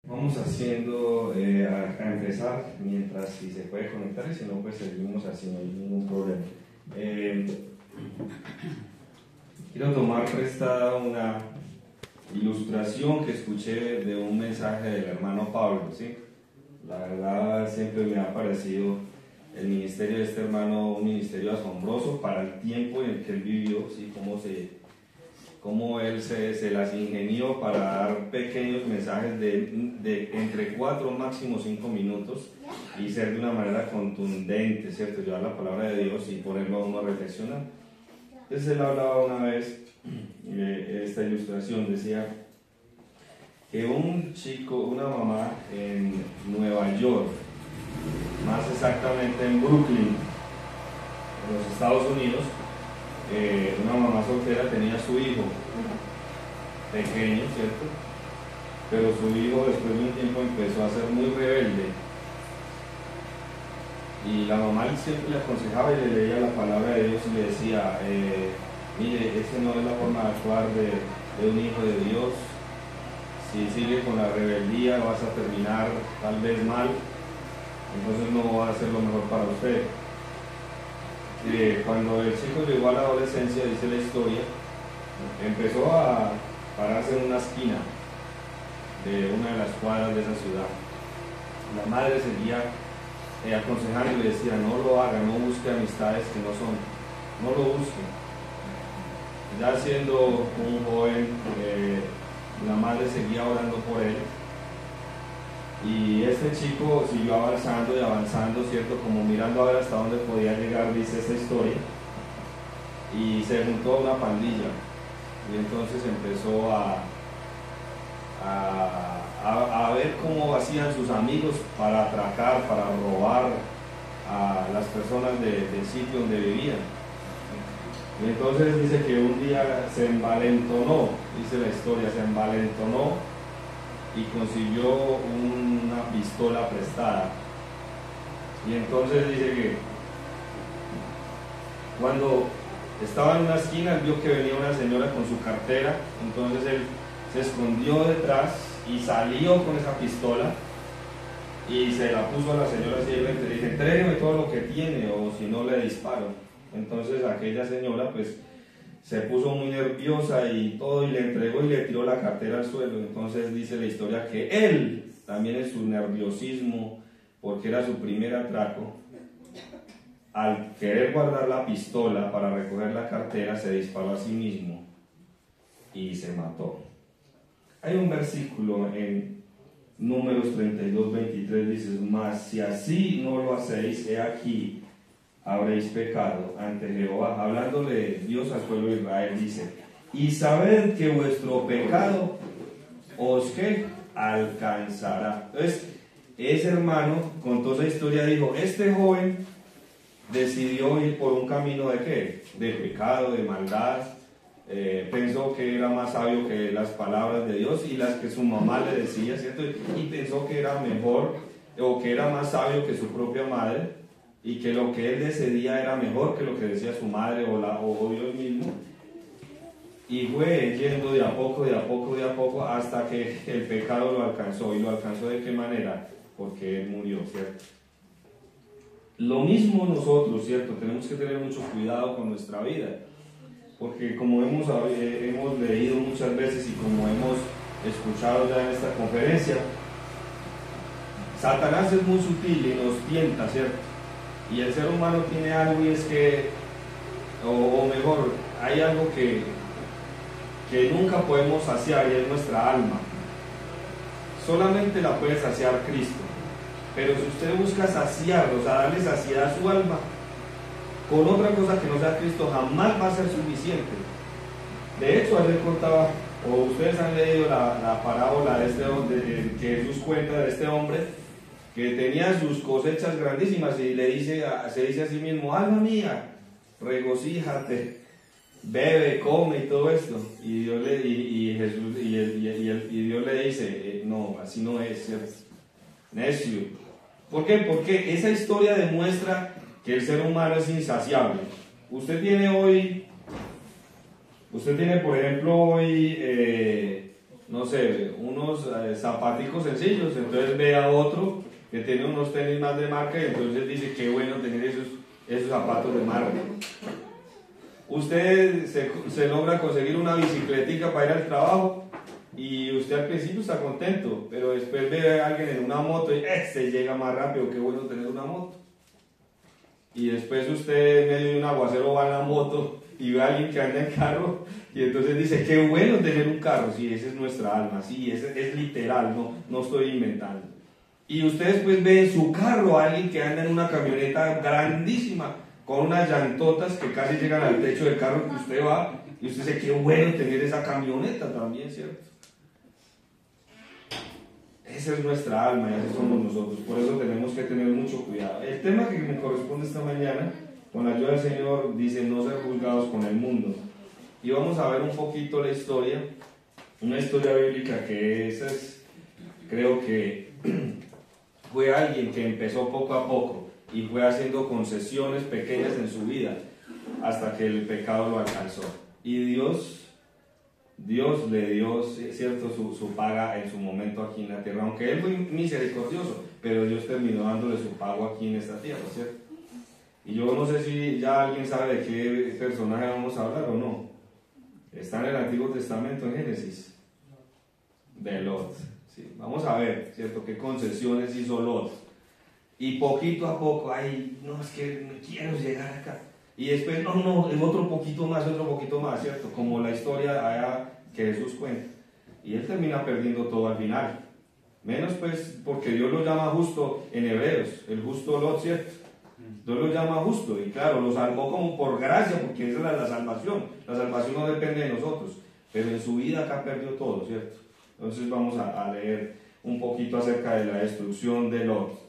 Vamos haciendo, a empezar, mientras si se puede conectar, y si no, pues seguimos así, no hay ningún problema. Quiero tomar prestada una ilustración que escuché de un mensaje del hermano Pablo, ¿sí? La verdad siempre me ha parecido el ministerio de este hermano un ministerio asombroso para el tiempo en el que él vivió, ¿sí? Cómo él se las ingenió para dar pequeños mensajes de entre 4 máximo 5 minutos y ser de una manera contundente, ¿cierto? Llevar la palabra de Dios y ponerlo a uno a reflexionar. Entonces él hablaba una vez, esta ilustración decía que un chico, una mamá en Nueva York, más exactamente en Brooklyn, en los Estados Unidos, una mamá soltera tenía a su hijo pequeño, ¿cierto? Pero su hijo después de un tiempo empezó a ser muy rebelde y la mamá siempre le aconsejaba y le leía la palabra de Dios y le decía, mire, esa no es la forma de actuar de un hijo de Dios. Si sigue con la rebeldía vas a terminar tal vez mal, entonces no va a ser lo mejor para usted. Cuando el chico llegó a la adolescencia, dice la historia, empezó a pararse en una esquina de una de las cuadras de esa ciudad. La madre seguía aconsejando y le decía, no lo haga, no busque amistades que no son, no lo busque. Ya siendo un joven, la madre seguía orando por él. Y este chico siguió avanzando y avanzando, ¿cierto? Como mirando a ver hasta dónde podía llegar, dice esta historia. Y se juntó a una pandilla. Y entonces empezó a ver cómo hacían sus amigos para atracar, para robar a las personas del sitio donde vivían. Y entonces dice que un día se envalentonó, dice la historia, se envalentonó y consiguió una pistola prestada. Y entonces dice que cuando estaba en una esquina, él vio que venía una señora con su cartera, entonces él se escondió detrás y salió con esa pistola y se la puso a la señora así, y le dije, entrégueme todo lo que tiene o si no le disparo. Entonces aquella señora pues se puso muy nerviosa y todo, y le entregó y le tiró la cartera al suelo. Entonces dice la historia que él, también en su nerviosismo, porque era su primer atraco, al querer guardar la pistola para recoger la cartera, se disparó a sí mismo y se mató. Hay un versículo en Números 32:23, dice, mas si así no lo hacéis, he aquí, habréis pecado ante Jehová. Hablándole de Dios al pueblo de Israel, dice, y sabed que vuestro pecado os que alcanzará. Entonces, ese hermano contó esa historia, dijo, este joven decidió ir por un camino de ¿qué? De pecado, de maldad, pensó que era más sabio que las palabras de Dios y las que su mamá le decía, ¿cierto? Y pensó que era mejor o que era más sabio que su propia madre, y que lo que él decidía era mejor que lo que decía su madre o Dios mismo, y fue yendo de a poco, hasta que el pecado lo alcanzó. ¿Y lo alcanzó de qué manera? Porque él murió, ¿cierto? Lo mismo nosotros, ¿cierto? Tenemos que tener mucho cuidado con nuestra vida, porque como hemos leído muchas veces y como hemos escuchado ya en esta conferencia, Satanás es muy sutil y nos tienta, ¿cierto? Y el ser humano tiene algo, y es que, o mejor, hay algo que nunca podemos saciar, y es nuestra alma. Solamente la puede saciar Cristo. Pero si usted busca saciarlo, o sea, darle saciedad a su alma con otra cosa que no sea Cristo, jamás va a ser suficiente. De hecho, ayer contaba, o ustedes han leído la parábola de este hombre, que Jesús cuenta de este hombre que tenía sus cosechas grandísimas y se dice a sí mismo, alma mía, regocíjate, bebe, come y todo esto. Y Dios le dice, no, así no es, ¿cierto? Necio. ¿Por qué? Porque esa historia demuestra que el ser humano es insaciable. Usted tiene, por ejemplo, hoy no sé, unos zapaticos sencillos, entonces ve a otro que tiene unos tenis más de marca y entonces dice qué bueno tener esos zapatos de marca. Usted se logra conseguir una bicicletica para ir al trabajo y usted al principio está contento, pero después ve a alguien en una moto y se llega más rápido, qué bueno tener una moto. Y después usted en medio de un aguacero va en la moto y ve a alguien que anda en carro y entonces dice, qué bueno tener un carro. Sí, esa es nuestra alma, sí, es literal, no estoy inventando. Y usted después ve en su carro a alguien que anda en una camioneta grandísima con unas llantotas que casi llegan al techo del carro que usted va y usted dice, qué bueno tener esa camioneta también, ¿cierto? Esa es nuestra alma y así somos nosotros, por eso tenemos que tener mucho cuidado. El tema que me corresponde esta mañana, con la ayuda del Señor, dice no ser juzgados con el mundo. Y vamos a ver un poquito la historia, una historia bíblica que esa es, creo que fue alguien que empezó poco a poco y fue haciendo concesiones pequeñas en su vida hasta que el pecado lo alcanzó. Y Dios le dio, cierto, su paga en su momento aquí en la tierra, aunque Él fue misericordioso, pero Dios terminó dándole su pago aquí en esta tierra, ¿cierto? Y yo no sé si ya alguien sabe de qué personaje vamos a hablar o no. Está en el Antiguo Testamento, en Génesis, de Lot. Sí, vamos a ver, ¿cierto?, qué concesiones hizo Lot. Y poquito a poco, ay, no, es que quiero llegar acá. Y después, no, otro poquito más, ¿cierto? Como la historia allá que Jesús cuenta. Y él termina perdiendo todo al final. Menos pues porque Dios lo llama justo en Hebreos, el justo Lot, ¿cierto? Dios lo llama justo y claro, lo salvó como por gracia, porque esa era la salvación. La salvación no depende de nosotros, pero en su vida acá perdió todo, ¿cierto? Entonces vamos a leer un poquito acerca de la destrucción de Lot.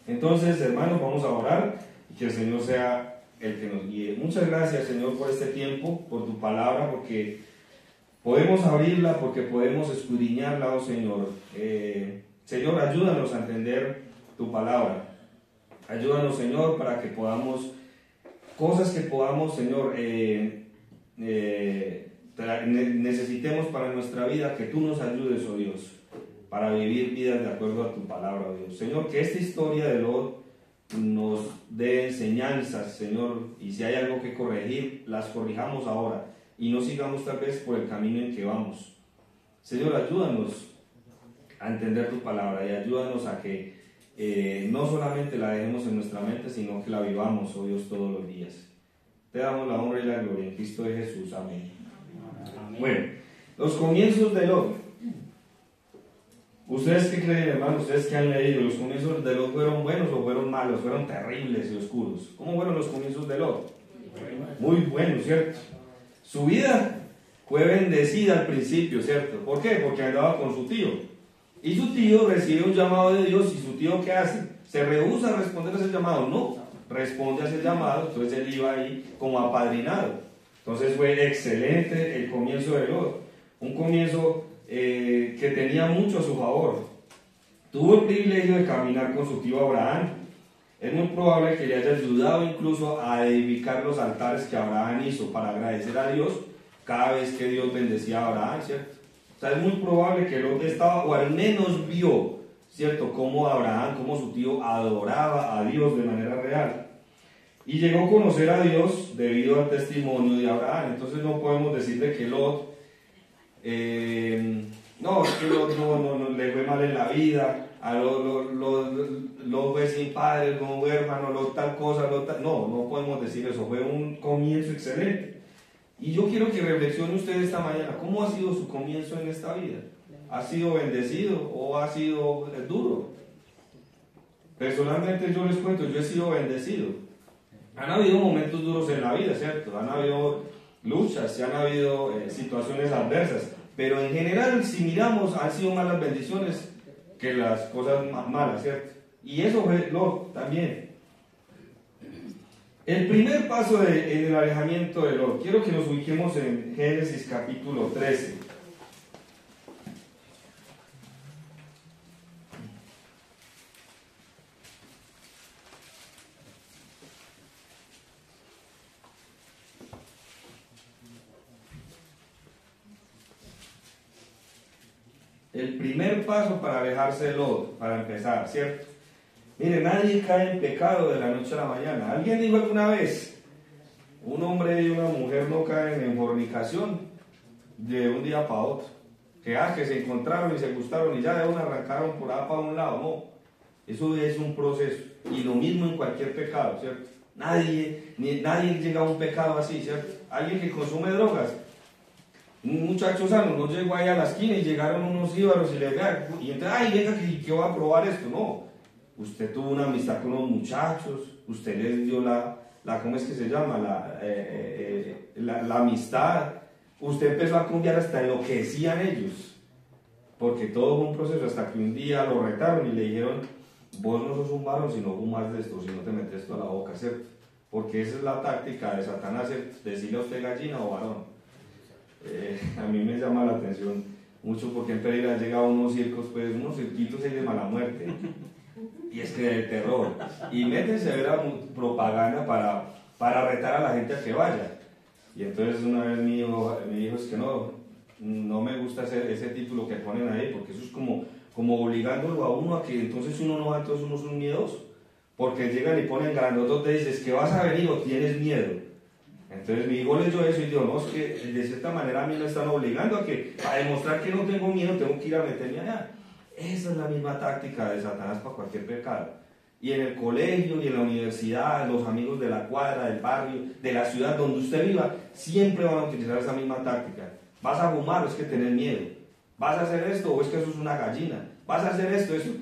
Entonces, hermanos, vamos a orar y que el Señor sea el que nos guíe. Muchas gracias, Señor, por este tiempo, por tu palabra, porque podemos abrirla, porque podemos escudriñarla, oh Señor. Señor, ayúdanos a entender tu palabra. Ayúdanos, Señor, para que podamos, cosas que podamos, Señor, necesitemos para nuestra vida, que tú nos ayudes, oh Dios, para vivir vidas de acuerdo a tu palabra, oh Dios. Señor, que esta historia de Lot nos dé enseñanzas, Señor, y si hay algo que corregir, las corrijamos ahora y no sigamos tal vez por el camino en que vamos. Señor, ayúdanos a entender tu palabra y ayúdanos a que no solamente la dejemos en nuestra mente, sino que la vivamos, oh Dios, todos los días. Te damos la honra y la gloria en Cristo de Jesús. Amén. Amén. Bueno, los comienzos de Lot. ¿Ustedes qué creen, hermanos? ¿Ustedes qué han leído? ¿Los comienzos de Lot fueron buenos o fueron malos? ¿Fueron terribles y oscuros? ¿Cómo fueron los comienzos de Lot? Muy buenos, ¿cierto? Su vida fue bendecida al principio, ¿cierto? ¿Por qué? Porque andaba con su tío. Y su tío recibe un llamado de Dios y su tío, ¿qué hace? ¿Se rehúsa a responder a ese llamado? No, responde a ese llamado, entonces él iba ahí como apadrinado. Entonces fue excelente el comienzo de Lot. Un comienzo que tenía mucho a su favor. Tuvo el privilegio de caminar con su tío Abraham. Es muy probable que le haya ayudado incluso a edificar los altares que Abraham hizo para agradecer a Dios cada vez que Dios bendecía a Abraham, ¿cierto? O sea, es muy probable que Lot estaba, o al menos vio, ¿cierto?, cómo Abraham, cómo su tío adoraba a Dios de manera real. Y llegó a conocer a Dios debido al testimonio de Abraham. Entonces no podemos decirle que Lot no, es que no le fue mal en la vida, a lo fue sin padre, no huérfano, tal cosa, no podemos decir eso. Fue un comienzo excelente. Y yo quiero que reflexione usted esta mañana, ¿cómo ha sido su comienzo en esta vida? ¿Ha sido bendecido o ha sido duro? Personalmente yo les cuento, yo he sido bendecido. Han habido momentos duros en la vida, ¿cierto? Han habido luchas, han habido situaciones adversas, pero en general, si miramos, han sido más las bendiciones que las cosas malas, ¿cierto? Y eso fue Lot también. El primer paso en el alejamiento de Lot, quiero que nos ubiquemos en Génesis capítulo 13. El primer paso para alejarse de Lot, para empezar, ¿cierto? Mire, nadie cae en pecado de la noche a la mañana. ¿Alguien dijo alguna vez? Un hombre y una mujer no caen en fornicación de un día para otro. Que se encontraron y se gustaron y ya de una arrancaron por ahí para un lado. No, eso es un proceso. Y lo mismo en cualquier pecado, ¿cierto? Nadie llega a un pecado así, ¿cierto? Alguien que consume drogas. Un muchacho sano no llegó ahí a la esquina y llegaron unos íbaros y le vean, y entonces, ay, venga, que va a probar esto. No, usted tuvo una amistad con los muchachos, usted les dio ¿cómo es que se llama? La amistad. Usted empezó a cambiar hasta en lo que decían ellos, porque todo fue un proceso hasta que un día lo retaron y le dijeron, vos no sos un varón si no fumas de esto, si no te metes esto a la boca, ¿cierto? Porque esa es la táctica de Satanás, decirle a usted gallina o varón. A mí me llama la atención mucho porque en Pereira han llegado unos circos, pues unos cirquitos ahí de mala muerte, y es que de terror, y meten severa propaganda para retar a la gente a que vaya. Y entonces una vez mi hijo es que no me gusta ese título que ponen ahí, porque eso es como obligándolo a uno a que entonces uno no va, entonces uno es un miedoso, porque llegan y ponen grandotos, te dices que vas a venir o tienes miedo. Entonces mi hijo leyó eso y dijo, no, es que de cierta manera a mí me están obligando a demostrar que no tengo miedo, tengo que ir a meterme allá. Esa es la misma táctica de Satanás para cualquier pecado. Y en el colegio y en la universidad, los amigos de la cuadra, del barrio, de la ciudad donde usted viva, siempre van a utilizar esa misma táctica. Vas a fumar o es que tenés miedo. Vas a hacer esto o es que eso es una gallina. Vas a hacer esto, eso.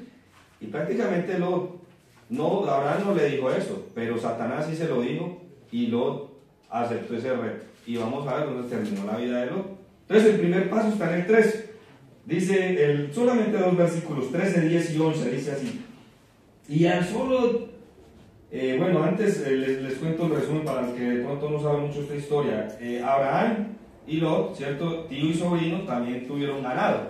Y prácticamente Abraham no le dijo eso, pero Satanás sí se lo dijo y Lot aceptó ese reto. Y vamos a ver dónde terminó la vida de Lot. Entonces el primer paso está en el 3. Dice solamente 2 versículos, 13, 10 y 11, dice así. Y al solo, antes les cuento el resumen para los que de pronto no saben mucho esta historia. Abraham y Lot, ¿cierto? Tío y sobrino también tuvieron ganado.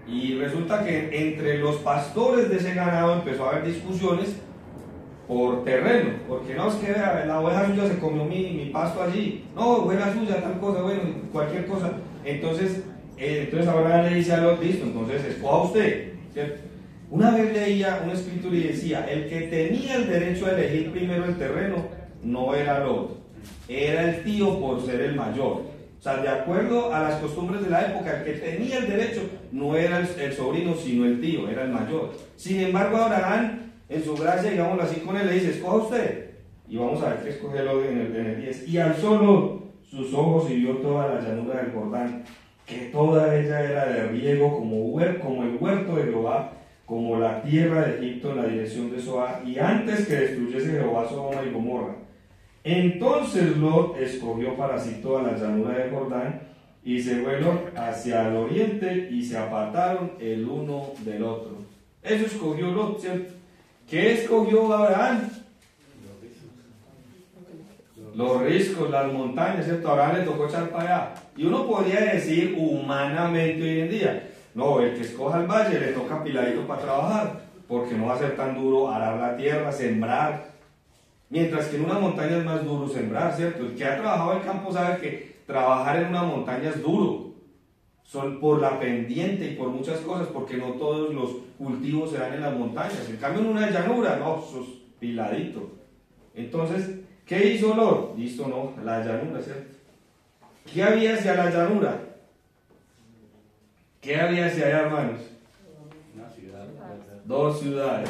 Y resulta que entre los pastores de ese ganado empezó a haber discusiones por terreno, porque no, es que la oveja suya se comió mi pasto allí, no, oveja suya, tal cosa, bueno, cualquier cosa. Entonces Abraham le dice a Lot, listo, entonces escoja usted, ¿cierto? Una vez leía un escrito y decía, el que tenía el derecho a elegir primero el terreno no era Lot, era el tío por ser el mayor. O sea, de acuerdo a las costumbres de la época, el que tenía el derecho no era el sobrino, sino el tío, era el mayor. Sin embargo, Abraham, en su gracia, digámoslo así, con él le dice, escoja usted. Y vamos a ver qué escoge Lot en el 10. Y alzó Lot sus ojos y vio toda la llanura del Jordán, que toda ella era de riego como el huerto de Jehová, como la tierra de Egipto en la dirección de Zoar, y antes que destruyese Jehová Sodoma y Gomorra. Entonces Lot escogió para sí toda la llanura de Jordán, y se fue Lot hacia el oriente, y se apartaron el uno del otro. Eso escogió Lot, ¿cierto? ¿Qué escogió Abraham? Los riscos, las montañas, ¿cierto? A Abraham le tocó echar para allá. Y uno podría decir humanamente hoy en día, no, el que escoja el valle le toca piladito para trabajar, porque no va a ser tan duro arar la tierra, sembrar. Mientras que en una montaña es más duro sembrar, ¿cierto? El que ha trabajado el campo sabe que trabajar en una montaña es duro. Son por la pendiente y por muchas cosas, porque no todos los cultivos se dan en las montañas. En cambio en una llanura, no, eso es piladito. Entonces, ¿qué hizo Lot? Listo, no, la llanura, ¿cierto? ¿Qué había hacia la llanura? ¿Qué había hacia allá, hermanos? Una ciudad. 2 ciudades,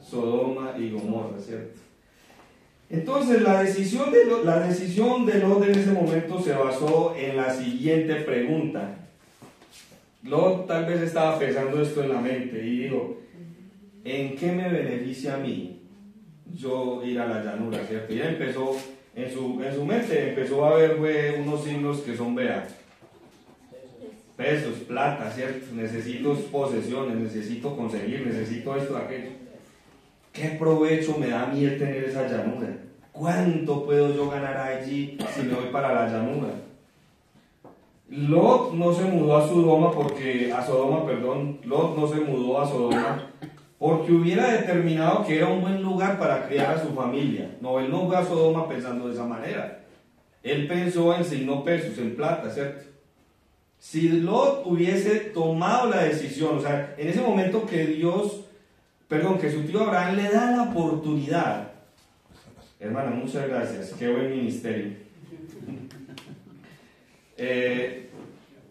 Sodoma y Gomorra, ¿cierto? Entonces la decisión de Lot en ese momento se basó en la siguiente pregunta. Lot tal vez estaba pensando esto en la mente y dijo, ¿en qué me beneficia a mí yo ir a la llanura, ¿cierto? Y él empezó, en su mente empezó a ver unos signos que son, vea, pesos, plata, ¿cierto? Necesito posesiones, necesito conseguir, necesito esto, aquello. ¿Qué provecho me da a mí el tener esa llanura? ¿Cuánto puedo yo ganar allí si me voy para la llanura? Lot no se mudó a Sodoma Lot no se mudó a Sodoma porque hubiera determinado que era un buen lugar para criar a su familia. No, él no fue a Sodoma pensando de esa manera. Él pensó en signo pesos, en plata, ¿cierto? Si Lot hubiese tomado la decisión, o sea, en ese momento que que su tío Abraham le da la oportunidad. Hermana, muchas gracias, qué buen ministerio.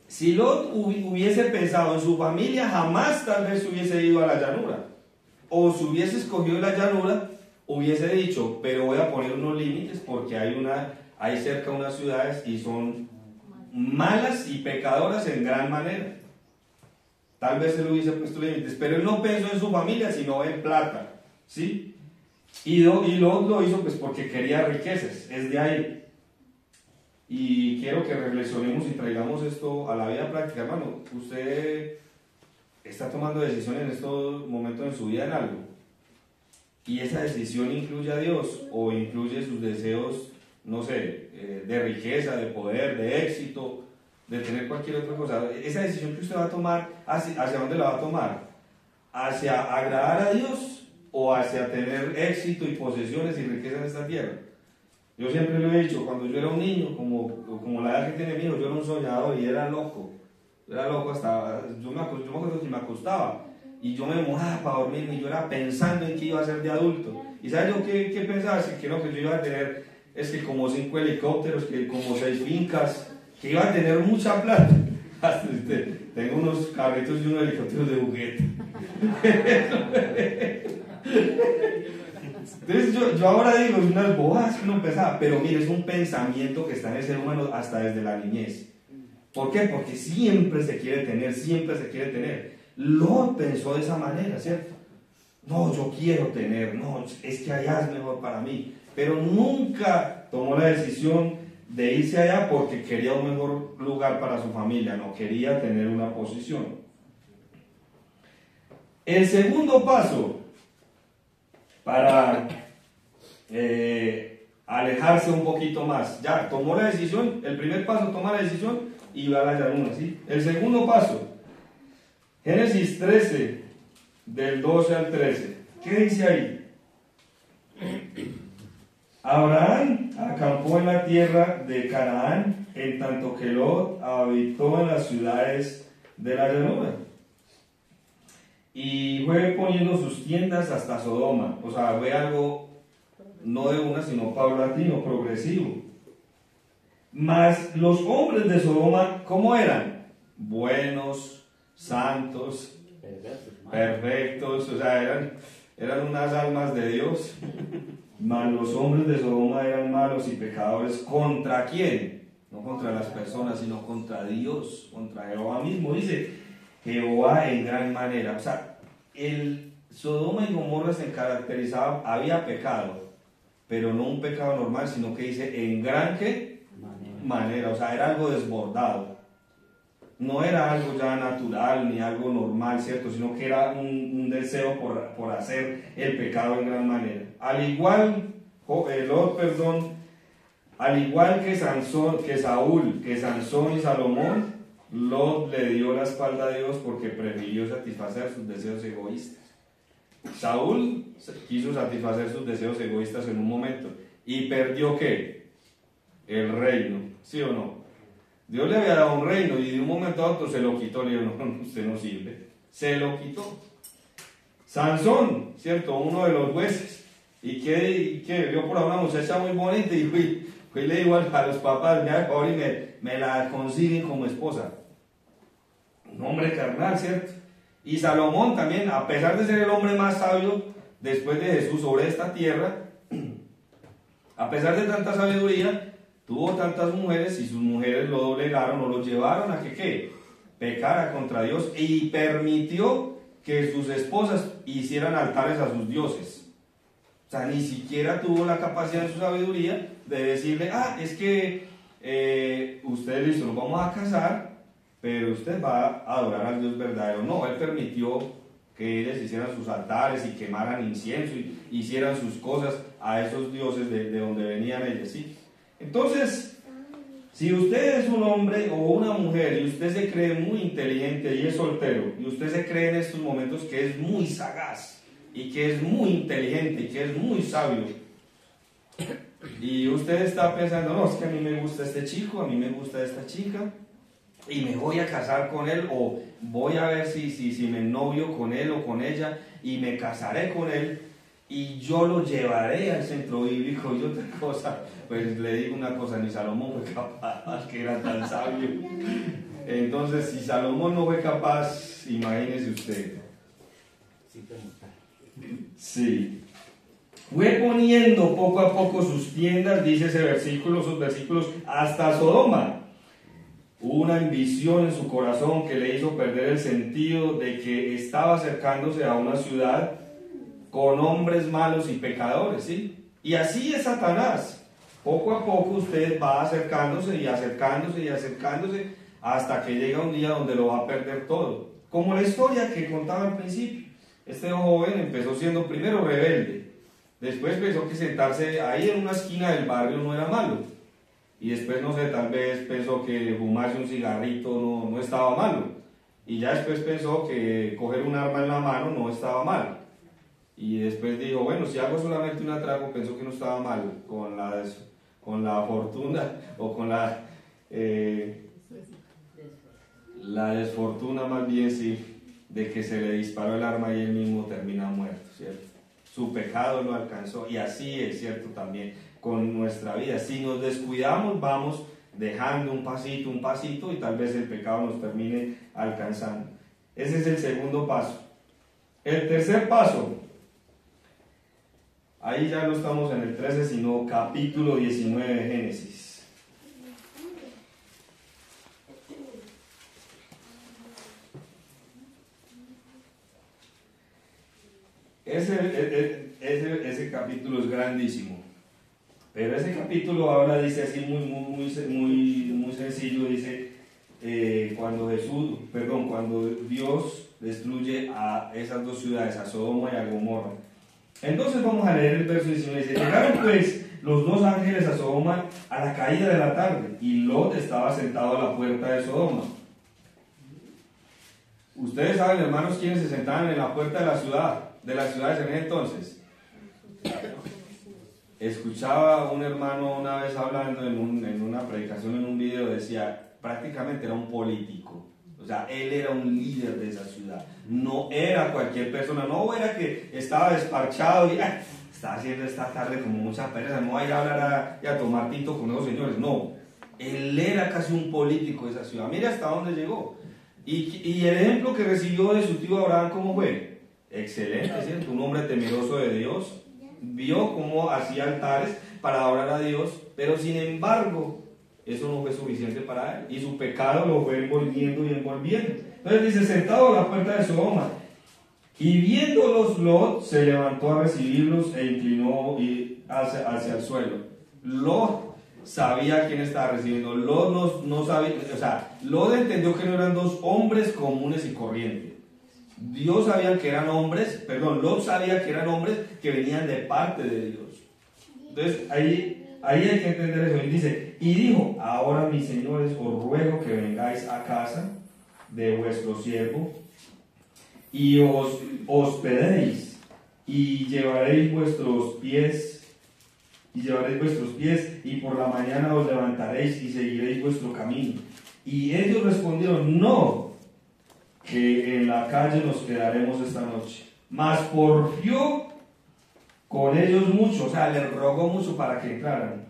Si Lot hubiese pensado en su familia, jamás tal vez hubiese ido a la llanura. O si hubiese escogido la llanura, hubiese dicho, pero voy a poner unos límites porque hay cerca unas ciudades y son malas y pecadoras en gran manera. Tal vez él hubiese puesto límites, pero él no pensó en su familia, sino en plata, ¿sí? Y Lot lo hizo pues porque quería riquezas, es de ahí. Y quiero que reflexionemos y traigamos esto a la vida práctica. Hermano, usted está tomando decisiones en estos momentos en su vida en algo, y esa decisión incluye a Dios o incluye sus deseos, no sé, de riqueza, de poder, de éxito, de tener cualquier otra cosa. Esa decisión que usted va a tomar, ¿hacia dónde la va a tomar? ¿Hacia agradar a Dios o hacia tener éxito y posesiones y riqueza en esta tierra? Yo siempre lo he dicho, cuando yo era un niño, como la edad que tiene mi hijo, yo era un soñador y era loco. Era loco hasta, yo me acuerdo que me acostaba y yo me mojaba para dormir y yo era pensando en qué iba a ser de adulto. ¿Y sabes yo qué pensaba? Que yo iba a tener, como 5 helicópteros, que como 6 fincas, que iba a tener mucha plata. Tengo unos carritos y unos helicópteros de juguete. Entonces yo ahora digo, es unas bobadas que uno pensaba, pero mire, es un pensamiento que está en el ser humano hasta desde la niñez. ¿Por qué? Porque siempre se quiere tener. Lot pensó de esa manera, ¿cierto? No, yo quiero tener, no, es que allá es mejor para mí. Pero nunca tomó la decisión de irse allá porque quería un mejor lugar para su familia, no quería tener una posición. El segundo paso para alejarse un poquito más, ya tomó la decisión, el primer paso, toma la decisión y va a la llanura, ¿sí? El segundo paso, Génesis 13, del 12 al 13, ¿qué dice ahí? Abraham acampó en la tierra de Canaán, en tanto que Lot habitó en las ciudades de la llanura. Y fue poniendo sus tiendas hasta Sodoma. O sea, fue algo no de una, sino paulatino, progresivo. Mas los hombres de Sodoma, ¿cómo eran? Buenos, santos, perfectos, o sea, eran unas almas de Dios. Mas los hombres de Sodoma eran malos y pecadores. ¿Contra quién? No contra las personas, sino contra Dios, contra Jehová mismo. Dice Jehová en gran manera. O sea, el Sodoma y Gomorra se caracterizaba, había pecado, pero no un pecado normal, sino que dice en gran manera. O sea, era algo desbordado. No era algo ya natural ni algo normal, ¿cierto? Sino que era un deseo por hacer el pecado en gran manera. Al igual que Saúl, que Sansón y Salomón, Lot le dio la espalda a Dios porque prefirió satisfacer sus deseos egoístas. Saúl quiso satisfacer sus deseos egoístas en un momento y perdió ¿qué? El reino, ¿sí o no? Dios le había dado un reino y de un momento a otro se lo quitó. Le dijo, no, usted no sirve. Se lo quitó. Sansón, ¿cierto? Uno de los jueces. Y que vio por ahí una muchacha muy bonita y fue y le dijo a los papás, mira, por favor, me la consiguen como esposa. Un hombre carnal, ¿cierto? Y Salomón también, a pesar de ser el hombre más sabio después de Jesús sobre esta tierra, a pesar de tanta sabiduría, tuvo tantas mujeres y sus mujeres lo doblegaron o lo llevaron a que pecara contra Dios y permitió que sus esposas hicieran altares a sus dioses. O sea, ni siquiera tuvo la capacidad en su sabiduría de decirle, es que usted listo, nos vamos a casar, pero usted va a adorar al Dios verdadero. No, él permitió que ellas hicieran sus altares y quemaran incienso y hicieran sus cosas a esos dioses de donde venían ellas, ¿sí? Entonces, si usted es un hombre o una mujer y usted se cree muy inteligente y es soltero, y usted se cree en estos momentos que es muy sagaz, y que es muy inteligente, y que es muy sabio, y usted está pensando, no, es que a mí me gusta este chico, a mí me gusta esta chica, y me voy a casar con él, o voy a ver si me novio con él o con ella, y me casaré con él, y yo lo llevaré al centro bíblico. Y otra cosa, pues le digo una cosa, ni Salomón fue capaz, que era tan sabio. Entonces, si Salomón no fue capaz, imagínese usted. Sí. Fue poniendo poco a poco sus tiendas, dice ese versículo, sus versículos, hasta Sodoma. Hubo una ambición en su corazón que le hizo perder el sentido de que estaba acercándose a una ciudad con hombres malos y pecadores, ¿sí? Y así es Satanás. Poco a poco usted va acercándose y acercándose y acercándose hasta que llega un día donde lo va a perder todo. Como la historia que contaba al principio. Este joven empezó siendo primero rebelde. Después pensó que sentarse ahí en una esquina del barrio no era malo. Y después, no sé, tal vez pensó que fumarse un cigarrito no estaba malo. Y ya después pensó que coger un arma en la mano no estaba mal. Y después dijo, bueno, si hago solamente un atraco, pensó que no estaba mal. Con la fortuna o con la desfortuna más bien, sí, de que se le disparó el arma y él mismo termina muerto, ¿cierto? Su pecado lo alcanzó, y así es cierto también con nuestra vida. Si nos descuidamos, vamos dejando un pasito, y tal vez el pecado nos termine alcanzando. Ese es el segundo paso. El tercer paso, ahí ya no estamos en el 13, sino capítulo 19 de Génesis. Ese capítulo es grandísimo, pero ese capítulo ahora dice así muy sencillo, dice cuando Dios destruye a esas dos ciudades, a Sodoma y a Gomorra. Entonces vamos a leer el verso 19, dice: llegaron pues los dos ángeles a Sodoma a la caída de la tarde, y Lot estaba sentado a la puerta de Sodoma. Ustedes saben, hermanos, quiénes se sentaban en la puerta de las ciudades en ese entonces. Escuchaba un hermano una vez hablando en una predicación, en un video, decía, prácticamente era un político. O sea, él era un líder de esa ciudad. No era cualquier persona, no era que estaba desparchado y está haciendo esta tarde como mucha pereza, no va a ir a hablar y a tomar tinto con esos señores. No, él era casi un político de esa ciudad. Mira hasta dónde llegó. Y el ejemplo que recibió de su tío Abraham, ¿cómo fue? Excelente, ¿cierto? Un hombre temeroso de Dios. Vio cómo hacía altares para adorar a Dios, pero sin embargo, eso no fue suficiente para él, y su pecado lo fue envolviendo y envolviendo. Entonces dice, sentado a la puerta de Sodoma, y viéndolos, Lot se levantó a recibirlos e inclinó hacia el suelo. Lot sabía quién estaba recibiendo. Lot no sabía, o sea, Lot entendió que no eran dos hombres comunes y corrientes. Lot sabía que eran hombres que venían de parte de Dios. Entonces ahí hay que entender eso. Él dice, y dijo, ahora mis señores, os ruego que vengáis a casa de vuestro siervo y os hospedéis, y llevaréis vuestros pies, y por la mañana os levantaréis y seguiréis vuestro camino. Y ellos respondieron, no, que en la calle nos quedaremos esta noche. Mas porfió con ellos mucho, o sea, les rogó mucho para que entraran.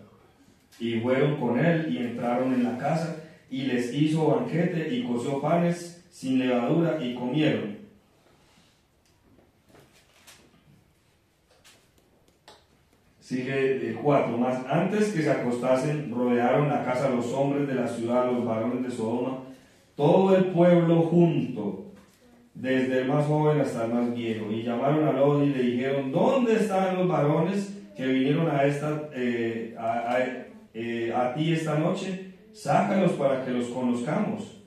Y fueron con él y entraron en la casa, y les hizo banquete y coció panes sin levadura y comieron. Sigue el 4. Mas antes que se acostasen, rodearon la casa los hombres de la ciudad, los varones de Sodoma, todo el pueblo junto, desde el más joven hasta el más viejo, y llamaron a Lot y le dijeron, ¿dónde están los varones que vinieron a ti esta noche? Sácalos para que los conozcamos.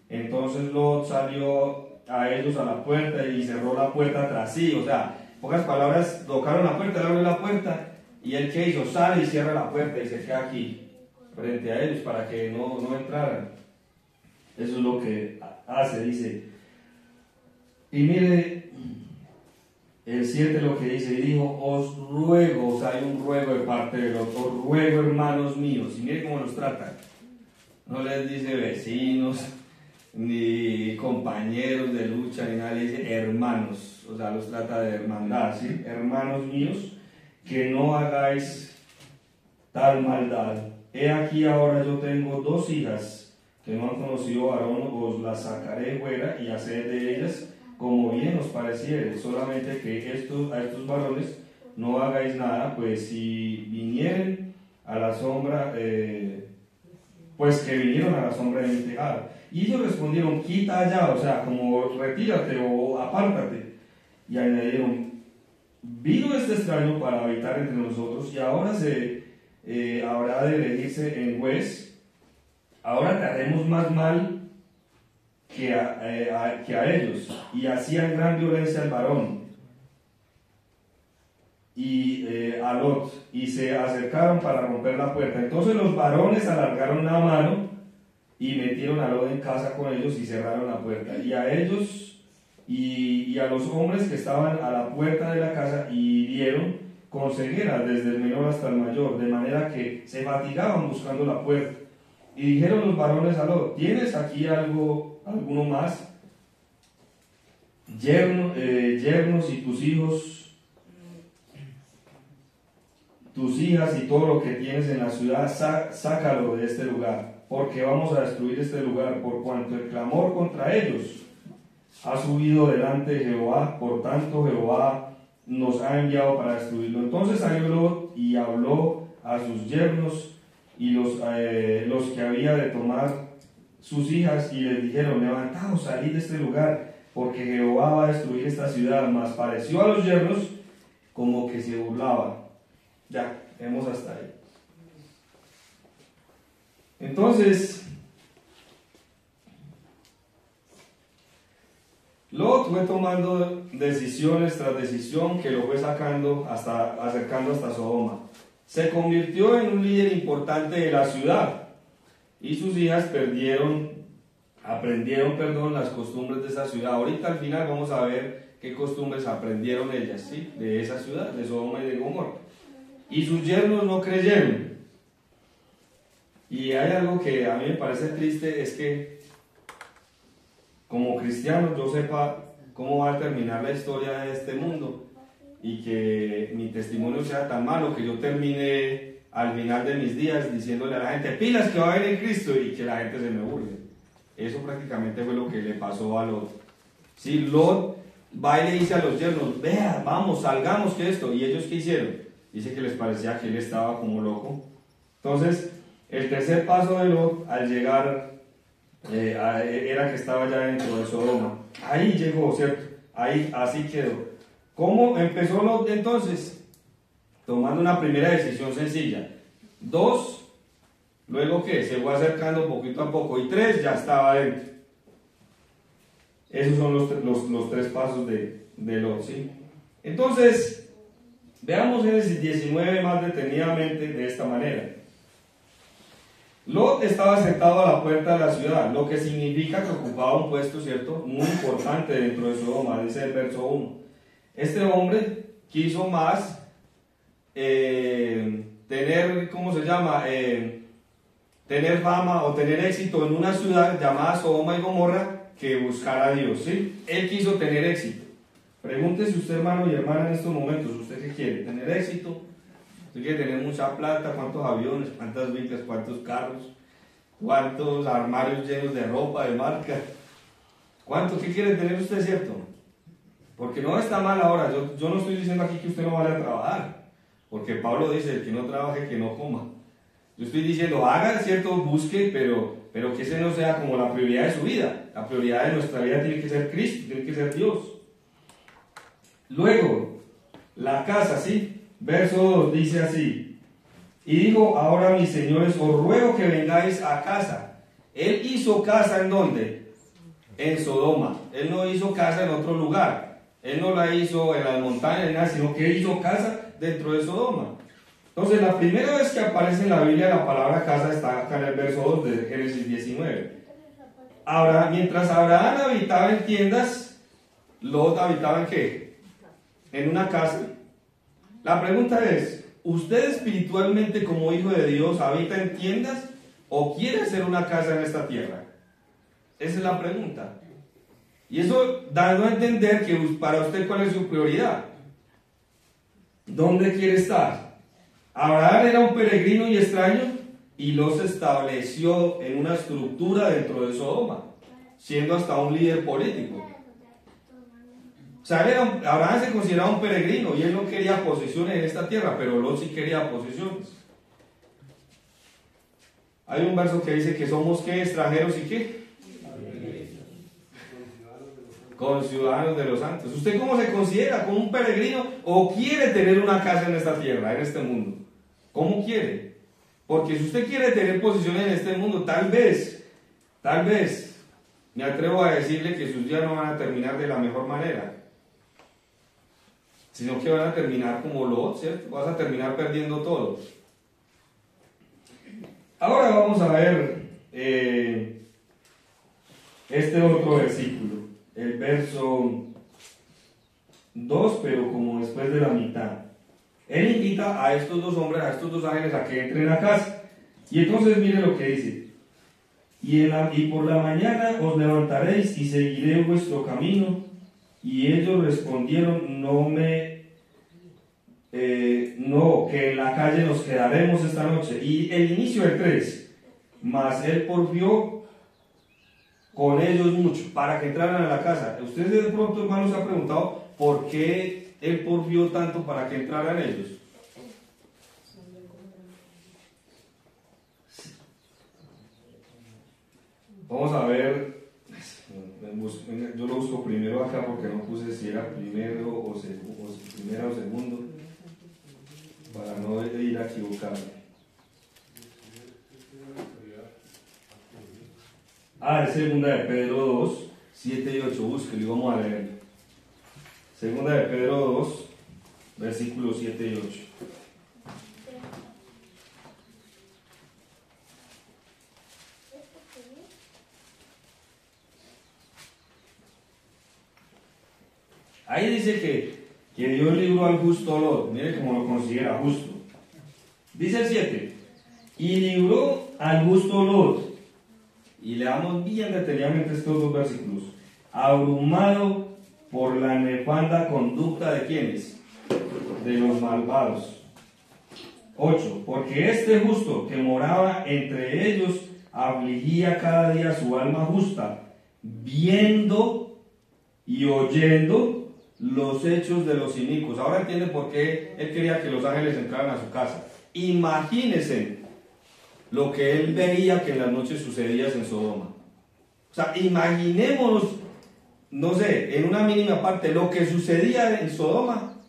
Entonces Lot salió a ellos a la puerta y cerró la puerta tras sí. O sea, en pocas palabras, tocaron la puerta, él abrió la puerta, y él, ¿qué hizo? Sale y cierra la puerta y se queda aquí frente a ellos para que no entraran. Eso es lo que hace, dice. Y mire el 7 lo que dice, y dijo, os ruego, o sea, hay un ruego de parte de los, os ruego, hermanos míos, y mire cómo los tratan. No les dice vecinos, ni compañeros de lucha, ni nada, le dice hermanos, o sea, los trata de hermandad, ¿sí? Hermanos míos, que no hagáis tal maldad. He aquí ahora yo tengo 2 hijas que no han conocido varón, os las sacaré fuera y haced de ellas como bien os pareciere, solamente que a estos varones no hagáis nada, pues si vinieren a la sombra, pues que vinieron a la sombra de mi tejado. Y ellos respondieron, quita allá, o sea, como retírate o apártate. Y añadieron, vino este extraño para habitar entre nosotros y ahora habrá de elegirse en juez. Ahora te haremos más mal que a ellos. Y hacían gran violencia al varón y a Lot, y se acercaron para romper la puerta. Entonces los varones alargaron la mano y metieron a Lot en casa con ellos y cerraron la puerta. Y a ellos y a los hombres que estaban a la puerta de la casa hirieron con ceguera desde el menor hasta el mayor, de manera que se fatigaban buscando la puerta. Y dijeron los varones a Lot, ¿tienes aquí alguno más? Yernos y tus hijos, tus hijas y todo lo que tienes en la ciudad, sácalo de este lugar, porque vamos a destruir este lugar, por cuanto el clamor contra ellos ha subido delante de Jehová, por tanto Jehová nos ha enviado para destruirlo. Entonces salió Lot y habló a sus yernos y los que había de tomar sus hijas, y les dijeron, levantaos, salid de este lugar, porque Jehová va a destruir esta ciudad. Mas pareció a los yernos como que se burlaba. Ya, vemos hasta ahí. Entonces, Lot fue tomando decisiones tras decisión que lo fue acercando hasta Sodoma. Se convirtió en un líder importante de la ciudad y sus hijas aprendieron las costumbres de esa ciudad. Ahorita al final vamos a ver qué costumbres aprendieron ellas, ¿sí? De esa ciudad, de Sodoma y de Gomorra. Y sus yernos no creyeron. Y hay algo que a mí me parece triste, es que como cristiano yo sepa cómo va a terminar la historia de este mundo y que mi testimonio sea tan malo que yo termine al final de mis días diciéndole a la gente, pilas que va a venir Cristo, y que la gente se me burle. Eso prácticamente fue lo que le pasó a Lot. Si Lot va y le dice a los yernos, vea, vamos, salgamos que esto, y ellos ¿qué hicieron? Dice que les parecía que él estaba como loco. Entonces, el tercer paso de Lot al llegar era que estaba ya dentro de Sodoma. Ahí llegó, ¿cierto? Ahí, así quedó. ¿Cómo empezó Lot entonces? Tomando una primera decisión sencilla. 2, luego ¿qué? Se fue acercando poquito a poco. Y 3, ya estaba dentro. Esos son los 3 pasos de Lot, ¿sí? Entonces, veamos Génesis 19 más detenidamente de esta manera. Lot estaba sentado a la puerta de la ciudad, lo que significa que ocupaba un puesto, ¿cierto?, muy importante dentro de Sodoma, dice el verso 1. Este hombre quiso más tener, ¿cómo se llama?, tener fama o tener éxito en una ciudad llamada Sodoma y Gomorra que buscar a Dios, ¿sí? Él quiso tener éxito. Pregúntese usted, hermano y hermana, en estos momentos, ¿usted qué quiere? ¿Tener éxito? ¿Usted quiere tener mucha plata? ¿Cuántos aviones? ¿Cuántas vidas? ¿Cuántos carros? ¿Cuántos armarios llenos de ropa, de marca? ¿Cuánto? ¿Qué quiere tener usted, cierto? Porque no está mal ahora. Yo no estoy diciendo aquí que usted no vaya a trabajar. Porque Pablo dice, el que no trabaje, que no coma. Yo estoy diciendo, haga, cierto, busque, pero que ese no sea como la prioridad de su vida. La prioridad de nuestra vida tiene que ser Cristo, tiene que ser Dios. Luego, la casa, ¿sí? Verso 2 dice así, y dijo, ahora mis señores, os ruego que vengáis a casa. Él hizo casa ¿en dónde? En Sodoma. Él no hizo casa en otro lugar. Él no la hizo en las montañas, sino que hizo casa dentro de Sodoma. Entonces, la primera vez que aparece en la Biblia la palabra casa está acá en el verso 2 de Génesis 19. Ahora, mientras Abraham habitaba en tiendas, Lot habitaba ¿en qué? En una casa. La pregunta es, ¿usted espiritualmente como hijo de Dios habita en tiendas o quiere hacer una casa en esta tierra? Esa es la pregunta. Y eso dando a entender que para usted cuál es su prioridad. ¿Dónde quiere estar? Abraham era un peregrino y extraño y los estableció en una estructura dentro de Sodoma, siendo hasta un líder político. O sea, Abraham se consideraba un peregrino y él no quería posesiones en esta tierra, pero Lot sí quería posesiones. Hay un verso que dice que somos ¿qué? Extranjeros y ¿qué? Conciudadanos de los santos. ¿Usted cómo se considera? ¿Como un peregrino o quiere tener una casa en esta tierra, en este mundo? ¿Cómo quiere? Porque si usted quiere tener posiciones en este mundo, tal vez, me atrevo a decirle que sus días no van a terminar de la mejor manera, sino que van a terminar como Lot, ¿cierto? Vas a terminar perdiendo todo. Ahora vamos a ver este otro versículo, el verso 2, pero como después de la mitad. Él invita a estos dos hombres, a estos dos ángeles, a que entren a casa. Y entonces mire lo que dice. Y por la mañana os levantaréis y seguiré vuestro camino. Y ellos respondieron, no, que en la calle nos quedaremos esta noche. Y el inicio del 3, mas él porfió con ellos mucho, para que entraran a la casa. Ustedes de pronto, hermanos, se han preguntado, ¿por qué él porfió tanto para que entraran ellos? Vamos a ver, yo lo busco primero acá porque no puse si era primero o primera o segundo, para no ir a equivocarme. Es segunda de Pedro 2, 7 y 8, búsquelo y vamos a leerlo. Segunda de Pedro 2, versículos 7 y 8. Ahí dice que Dios libró al justo Lot. Mire cómo lo considera justo. Dice el 7. Y libró al justo Lot. Y leamos bien detenidamente estos dos versículos. Abrumado por la nefanda conducta de quienes, de los malvados. 8. Porque este justo que moraba entre ellos afligía cada día su alma justa, viendo y oyendo los hechos de los inicuos. Ahora entiende por qué él quería que los ángeles entraran a su casa. Imagínense lo que él veía que en las noches sucedía en Sodoma. O sea, imaginémonos, no sé, en una mínima parte, lo que sucedía en Sodoma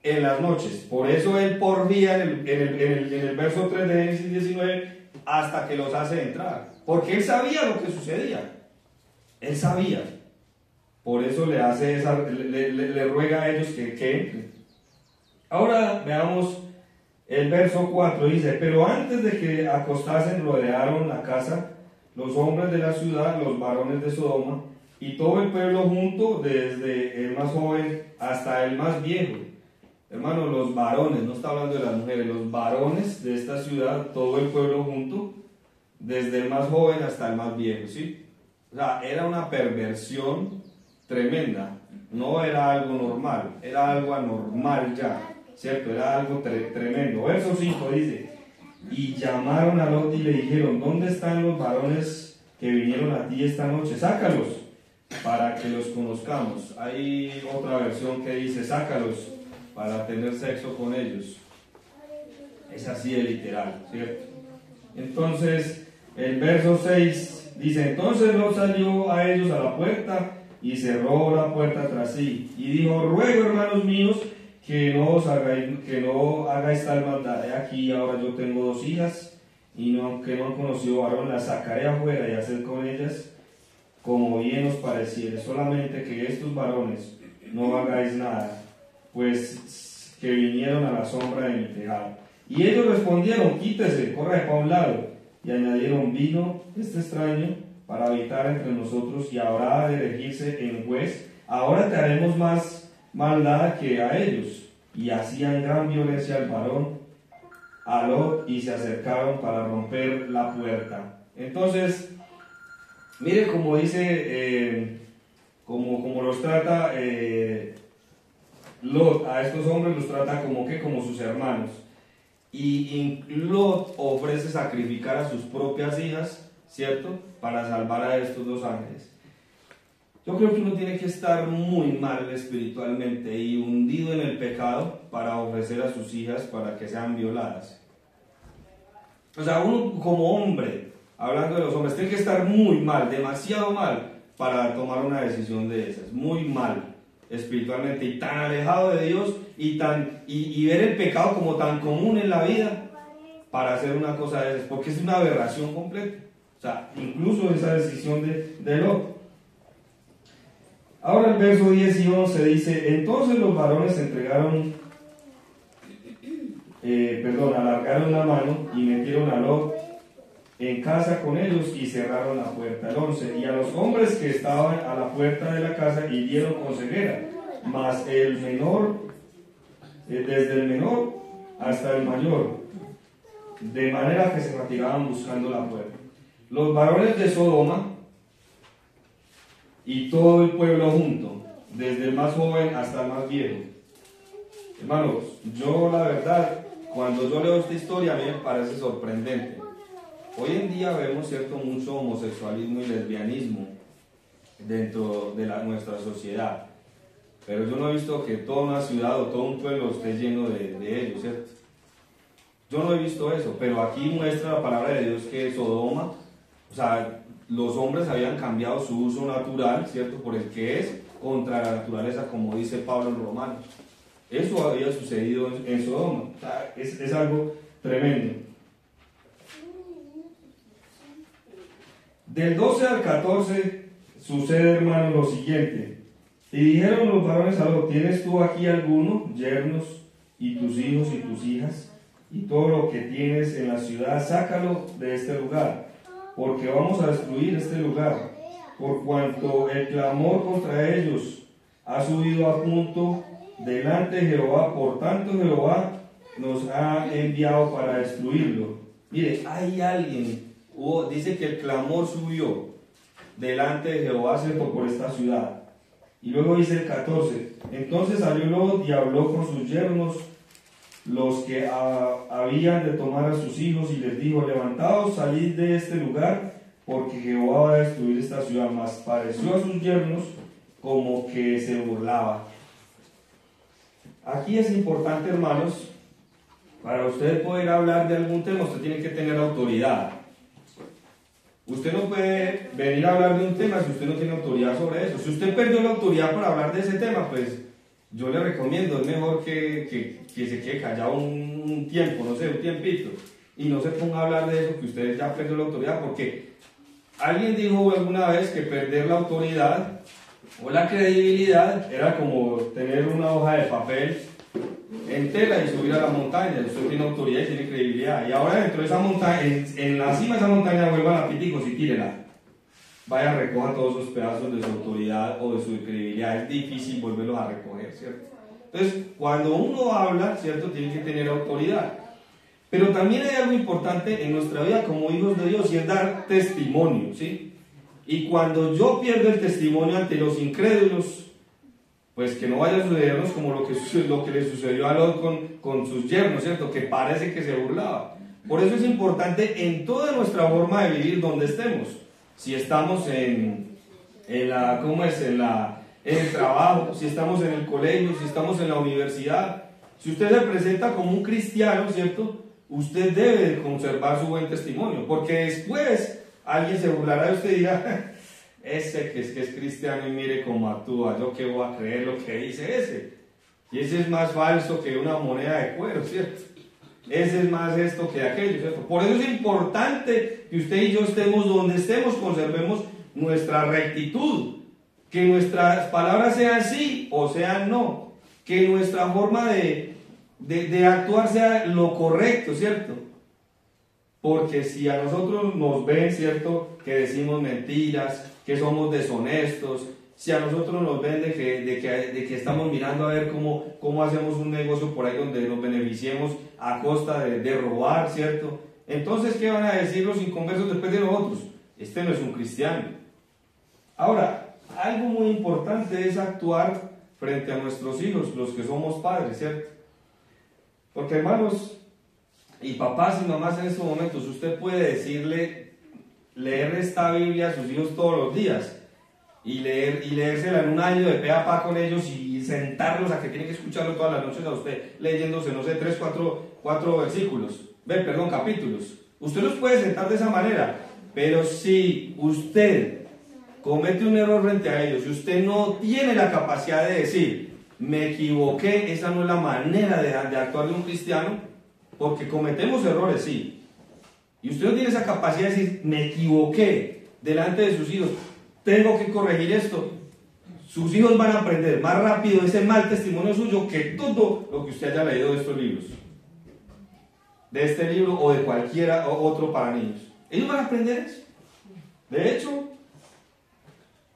en las noches. Por eso él porfía en el verso 3 de Génesis 19, hasta que los hace entrar. Porque él sabía lo que sucedía. Él sabía. Por eso le hace le ruega a ellos que entren. Ahora veamos el verso 4, dice, pero antes de que acostasen rodearon la casa los hombres de la ciudad, los varones de Sodoma, y todo el pueblo junto, desde el más joven hasta el más viejo. Hermanos, los varones, no está hablando de las mujeres, los varones de esta ciudad, todo el pueblo junto, desde el más joven hasta el más viejo, ¿sí? O sea, era una perversión tremenda, no era algo normal, era algo anormal ya, ¿cierto? Era algo tremendo. Verso 5 dice, y llamaron a Lot y le dijeron, ¿dónde están los varones que vinieron a ti esta noche? Sácalos, para que los conozcamos. Hay otra versión que dice, sácalos, para tener sexo con ellos. Es así de literal, ¿cierto? Entonces, el verso 6 dice, entonces Lot salió a ellos a la puerta y cerró la puerta tras sí, y dijo, ruego, hermanos míos, que no hagáis tal maldad. Aquí ahora yo tengo 2 hijas, y que no han conocido varón, las sacaré afuera y hacer con ellas como bien os pareciere, solamente que estos varones no hagáis nada, pues que vinieron a la sombra de mi tejado. Y ellos respondieron, quítese, corre para un lado, y añadieron, vino este extraño para habitar entre nosotros y habrá de elegirse en juez, ahora te haremos más maldad que a ellos. Y hacían gran violencia al varón, a Lot, y se acercaron para romper la puerta. Entonces, mire cómo dice, como los trata Lot, a estos hombres los trata como sus hermanos. Y Lot ofrece sacrificar a sus propias hijas, ¿cierto? Para salvar a estos dos ángeles. Yo creo que uno tiene que estar muy mal espiritualmente y hundido en el pecado para ofrecer a sus hijas para que sean violadas. O sea, uno como hombre, hablando de los hombres, tiene que estar muy mal, demasiado mal, para tomar una decisión de esas. Muy mal espiritualmente y tan alejado de Dios y ver el pecado como tan común en la vida para hacer una cosa de esas, porque es una aberración completa. O sea, incluso esa decisión de Lot. Ahora el verso 10 y 11 dice: entonces los varones alargaron la mano y metieron a Lot en casa con ellos y cerraron la puerta. El 11: y a los hombres que estaban a la puerta de la casa hirieron con ceguera, mas el menor, desde el menor hasta el mayor, de manera que se fatigaban buscando la puerta. Los varones de Sodoma y todo el pueblo junto, desde el más joven hasta el más viejo. Hermanos, yo la verdad, cuando yo leo esta historia, a mí me parece sorprendente. Hoy en día vemos, cierto, mucho homosexualismo y lesbianismo dentro de nuestra sociedad, pero yo no he visto que toda una ciudad o todo un pueblo esté lleno de ellos, ¿cierto? Yo no he visto eso, pero aquí muestra la palabra de Dios que Sodoma, o sea, los hombres habían cambiado su uso natural, ¿cierto?, por el que es contra la naturaleza, como dice Pablo en Romanos. Eso había sucedido en Sodoma. O sea, es algo tremendo. Del 12 al 14 sucede, hermano, lo siguiente. Y dijeron los varones a Lot: ¿tienes tú aquí alguno, yernos, y tus hijos y tus hijas, y todo lo que tienes en la ciudad? Sácalo de este lugar, porque vamos a destruir este lugar, por cuanto el clamor contra ellos ha subido a punto delante de Jehová. Por tanto Jehová nos ha enviado para destruirlo. Mire, hay alguien, dice que el clamor subió delante de Jehová por esta ciudad. Y luego dice el 14: entonces salió Lot y habló con sus yernos, los que habían de tomar a sus hijos, y les dijo: levantaos, salid de este lugar, porque Jehová va a destruir esta ciudad. Mas pareció a sus yernos como que se burlaba. Aquí es importante, hermanos, para usted poder hablar de algún tema, usted tiene que tener autoridad. Usted no puede venir a hablar de un tema si usted no tiene autoridad sobre eso. Si usted perdió la autoridad para hablar de ese tema, pues yo le recomiendo, es mejor que se quede callado un tiempo, no sé, un tiempito, y no se ponga a hablar de eso, que usted ya perdió la autoridad, porque alguien dijo alguna vez que perder la autoridad o la credibilidad era como tener una hoja de papel en tela y subir a la montaña. Usted tiene autoridad y tiene credibilidad, y ahora dentro de esa montaña, en la cima de esa montaña, vuelvan a piticos y tírela. Vaya, recoja todos esos pedazos de su autoridad o de su credibilidad. Es difícil volverlos a recoger, ¿cierto? Entonces, cuando uno habla, ¿cierto?, tiene que tener autoridad. Pero también hay algo importante en nuestra vida como hijos de Dios, y es dar testimonio, ¿sí? Y cuando yo pierdo el testimonio ante los incrédulos, pues que no vaya a sucedernos como lo que le sucedió a Lot con sus yernos, ¿cierto?, que parece que se burlaba. Por eso es importante en toda nuestra forma de vivir donde estemos. Si estamos en el trabajo, si estamos en el colegio, si estamos en la universidad, si usted se presenta como un cristiano, ¿cierto?, usted debe conservar su buen testimonio, porque después alguien se burlará de usted y dirá: ese que es cristiano y mire cómo actúa, yo qué voy a creer lo que dice ese. Y ese es más falso que una moneda de cuero, ¿cierto? Ese es más esto que aquello, ¿cierto? Por eso es importante que usted y yo estemos donde estemos, conservemos nuestra rectitud, que nuestras palabras sean sí o sean no, que nuestra forma de actuar sea lo correcto, ¿cierto? Porque si a nosotros nos ven, ¿cierto?, que decimos mentiras, que somos deshonestos, si a nosotros nos ven de que estamos mirando a ver cómo hacemos un negocio por ahí donde nos beneficiemos a costa de robar, ¿cierto? Entonces, ¿qué van a decir los inconversos después de nosotros? Este no es un cristiano, Ahora, algo muy importante es actuar frente a nuestros hijos, los que somos padres, ¿cierto? Porque hermanos y papás y mamás en estos momentos, usted puede leer esta Biblia a sus hijos todos los días y leérsela en un año de pe a pa con ellos y sentarlos a que tienen que escucharlo todas las noches a usted leyéndose, no sé, 3, 4 versículos, capítulos. Usted los puede sentar de esa manera, pero si usted comete un error frente a ellos y usted no tiene la capacidad de decir, me equivoqué, esa no es la manera de actuar de un cristiano, porque cometemos errores, sí. Y usted no tiene esa capacidad de decir, me equivoqué delante de sus hijos, tengo que corregir esto. Sus hijos van a aprender más rápido ese mal testimonio suyo que todo lo que usted haya leído de estos libros. De este libro o de cualquiera otro para niños. Ellos van a aprender eso. De hecho,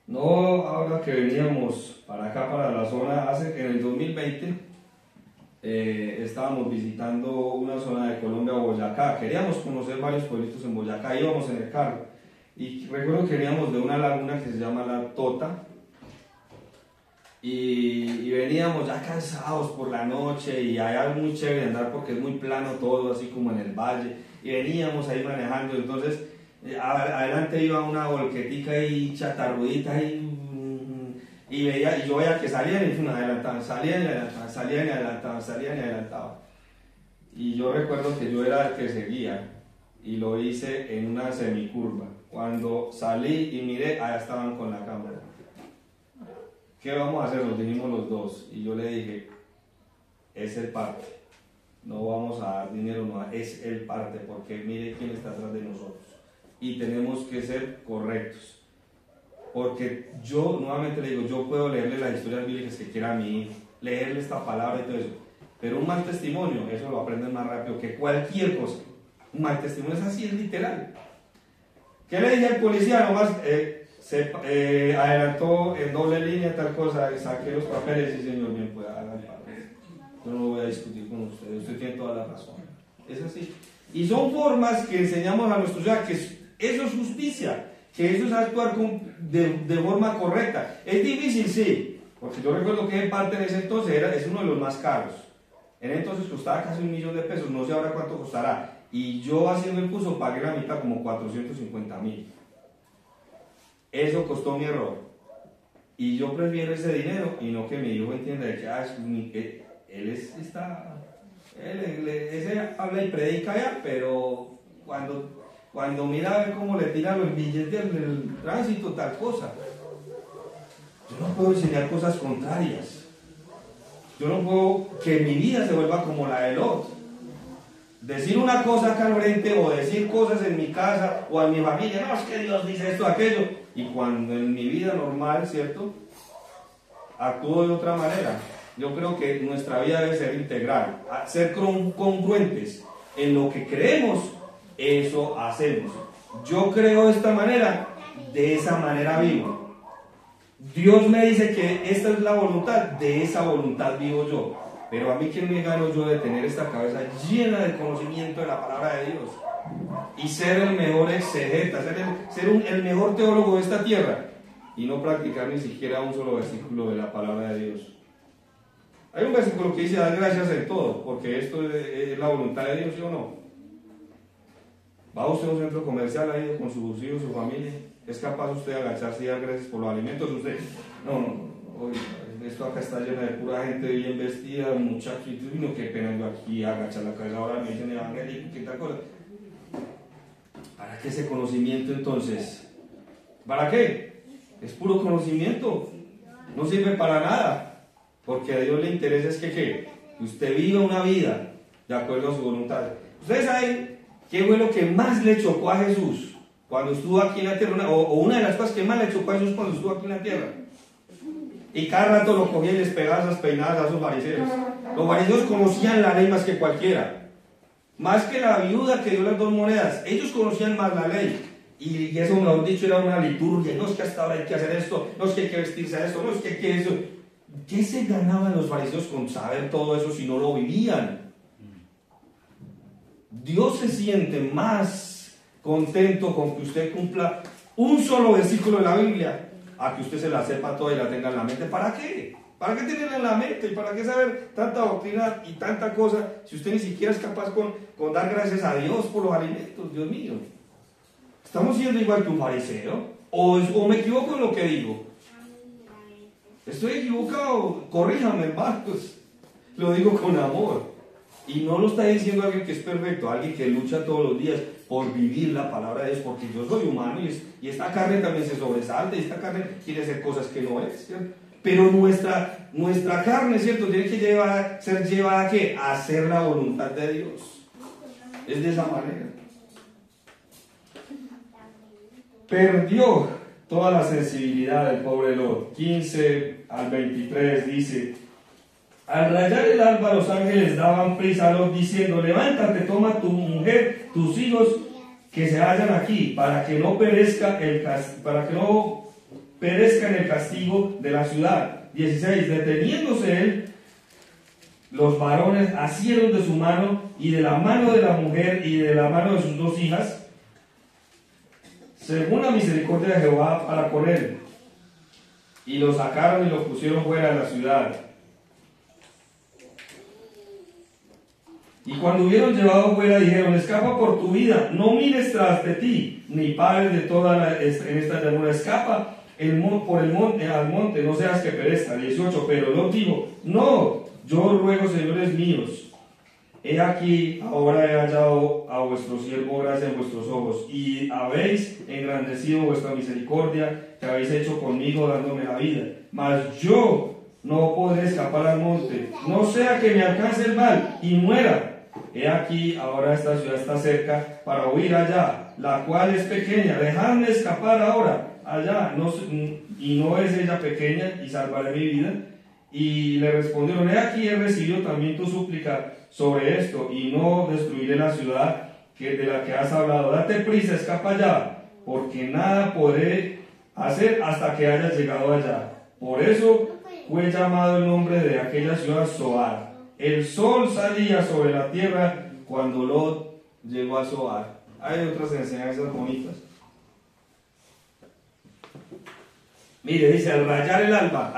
no ahora que veníamos para acá, para la zona, en el 2020, estábamos visitando una zona de Colombia, Boyacá. Queríamos conocer varios pueblitos en Boyacá, íbamos en el carro. Y recuerdo que veníamos de una laguna que se llama La Tota. Y veníamos ya cansados por la noche y allá es muy chévere andar porque es muy plano todo, así como en el valle. Y veníamos ahí manejando, entonces adelante iba una volquetica y chatarrudita y yo veía que salían y adelantaban, salían y adelantaban, salían y adelantaban, salían y adelantaban. Y yo recuerdo que yo era el que seguía y lo hice en una semicurva. Cuando salí y miré, allá estaban con la cámara. ¿Qué vamos a hacer? Nos dijimos los dos. Y yo le dije, es el parte. No vamos a dar dinero, no, es el parte, porque mire quién está atrás de nosotros. Y tenemos que ser correctos. Porque yo, nuevamente le digo, yo puedo leerle las historias bíblicas que quiera a mi hijo, leerle esta palabra y todo eso. Pero un mal testimonio, eso lo aprenden más rápido que cualquier cosa. Un mal testimonio es así, es literal. ¿Qué le dije al policía? Nomás se adelantó en doble línea, tal cosa, saqué los papeles y señor, bien, pues haga el papel. Yo no voy a discutir con usted, usted tiene toda la razón. Es así. Y son formas que enseñamos a nuestros hijos que eso es justicia, que eso es actuar de forma correcta. Es difícil, sí, porque yo recuerdo que en parte en ese entonces es uno de los más caros. En entonces costaba casi $1.000.000, no sé ahora cuánto costará. Y yo haciendo el curso pagué la mitad, como 450.000. Eso costó mi error. Y yo prefiero ese dinero y no que mi hijo entienda de que ese habla y predica ya, pero cuando mira a ver cómo le tiran los billetes del tránsito, tal cosa. Yo no puedo enseñar cosas contrarias. Yo no puedo que mi vida se vuelva como la de Lot. Decir una cosa acá al frente o decir cosas en mi casa o a mi familia, no, es que Dios dice esto, aquello. Y cuando en mi vida normal, ¿cierto? Actúo de otra manera. Yo creo que nuestra vida debe ser integral, ser congruentes en lo que creemos, eso hacemos. Yo creo de esta manera, de esa manera vivo. Dios me dice que esta es la voluntad, de esa voluntad vivo yo. Pero a mí, ¿quién me gano yo de tener esta cabeza llena de conocimiento de la palabra de Dios? Y ser el mejor exegeta, ser el mejor teólogo de esta tierra y no practicar ni siquiera un solo versículo de la palabra de Dios. Hay un versículo que dice, dar gracias en todo, porque esto es la voluntad de Dios, ¿sí o no? ¿Va usted a un centro comercial ahí con sus hijos, su familia? ¿Es capaz usted de agacharse y dar gracias por los alimentos? Usted, no, esto acá está lleno de pura gente bien vestida, muchachos, y no, qué pena yo aquí agachar la cabeza ahora, me dicen evangélico, qué tal cosa. ¿Para qué ese conocimiento entonces? ¿Para qué? Es puro conocimiento, no sirve para nada, porque a Dios le interesa es que usted viva una vida de acuerdo a su voluntad. Ustedes saben qué fue lo que más le chocó a Jesús cuando estuvo aquí en la tierra, o una de las cosas que más le chocó a Jesús cuando estuvo aquí en la tierra. Y cada rato lo cogía y les pegaba esas peinadas a esos fariseos. Los fariseos conocían la ley más que cualquiera, más que la viuda que dio las 2 monedas. Ellos conocían más la ley. Y eso, mejor dicho, era una liturgia. No es que hasta ahora hay que hacer esto, no es que hay que vestirse a esto, no es que hay que eso. ¿Qué se ganaban los fariseos con saber todo eso si no lo vivían? Dios se siente más contento con que usted cumpla un solo versículo de la Biblia a que usted se la sepa toda y la tenga en la mente. ¿Para qué? ¿Para qué tenerla en la mente? ¿Para qué saber tanta doctrina y tanta cosa si usted ni siquiera es capaz con dar gracias a Dios por los alimentos? Dios mío. ¿Estamos siendo igual que un fariseo? ¿O me equivoco en lo que digo? Estoy equivocado, corríjame, hermanos. Lo digo con amor. Y no lo está diciendo alguien que es perfecto, alguien que lucha todos los días por vivir la palabra de Dios, porque yo soy humano y esta carne también se sobresalta, y esta carne quiere hacer cosas que no es, ¿cierto? Pero nuestra carne, ¿cierto?, tiene que ser llevada ¿a qué? A hacer la voluntad de Dios. Es de esa manera. Perdió toda la sensibilidad del pobre Lot. 15 al 23 dice: al rayar el alba los ángeles daban prisa a Lot diciendo: levántate, toma tu mujer, tus hijos que se hallan aquí, para que no perezca en el castigo de la ciudad. 16. Deteniéndose él, los varones asieron de su mano y de la mano de la mujer y de la mano de sus dos hijas, según la misericordia de Jehová para con él, y lo sacaron y lo pusieron fuera de la ciudad. Y cuando hubieron llevado fuera, dijeron: escapa por tu vida, no mires tras de ti, ni pares de en esta llanura, escapa por el monte, al monte, no seas que perezca. 18. Pero Lot dijo: no, yo ruego, señores míos, he aquí, ahora he hallado a vuestro siervo gracia en vuestros ojos, y habéis engrandecido vuestra misericordia que habéis hecho conmigo, dándome la vida. Mas yo no podré escapar al monte, no sea que me alcance el mal y muera. He aquí, ahora esta ciudad está cerca para huir allá, la cual es pequeña. Dejadme escapar ahora allá, y no es ella pequeña, y salvaré mi vida. Y le respondieron: he aquí, he recibido también tu súplica sobre esto, y no destruiré la ciudad de la que has hablado. Date prisa, escapa ya, porque nada podré hacer hasta que hayas llegado allá. Por eso fue llamado el nombre de aquella ciudad Zoar. El sol salía sobre la tierra cuando Lot llegó a Zoar. Hay otras enseñanzas bonitas. Mire, dice: al rayar el alba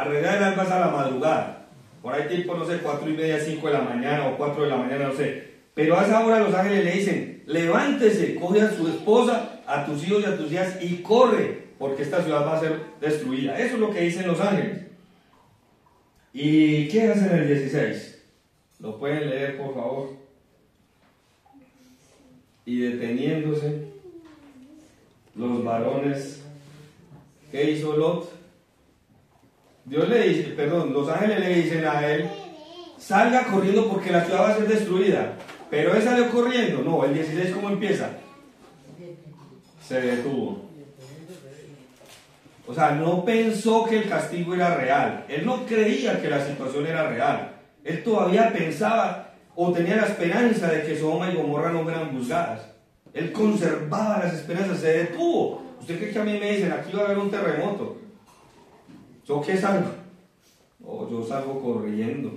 es a la madrugada. Por ahí tipo, no sé, 4:30, 5 de la mañana o 4 de la mañana, no sé. Pero a esa hora los ángeles le dicen: levántese, coge a su esposa, a tus hijos y a tus hijas y corre, porque esta ciudad va a ser destruida. Eso es lo que dicen los ángeles. ¿Y qué hacen en el 16? Lo pueden leer, por favor. Y deteniéndose los varones, ¿qué hizo Lot? Los ángeles le dicen a él: salga corriendo porque la ciudad va a ser destruida. Pero él salió corriendo. No, el 16, ¿cómo empieza? Se detuvo. O sea, no pensó que el castigo era real. Él no creía que la situación era real. Él todavía pensaba o tenía la esperanza de que Sodoma y Gomorra no fueran juzgadas. Él conservaba las esperanzas, se detuvo. ¿Usted cree que a mí me dicen: aquí va a haber un terremoto? ¿Yo qué salgo? No, yo salgo corriendo.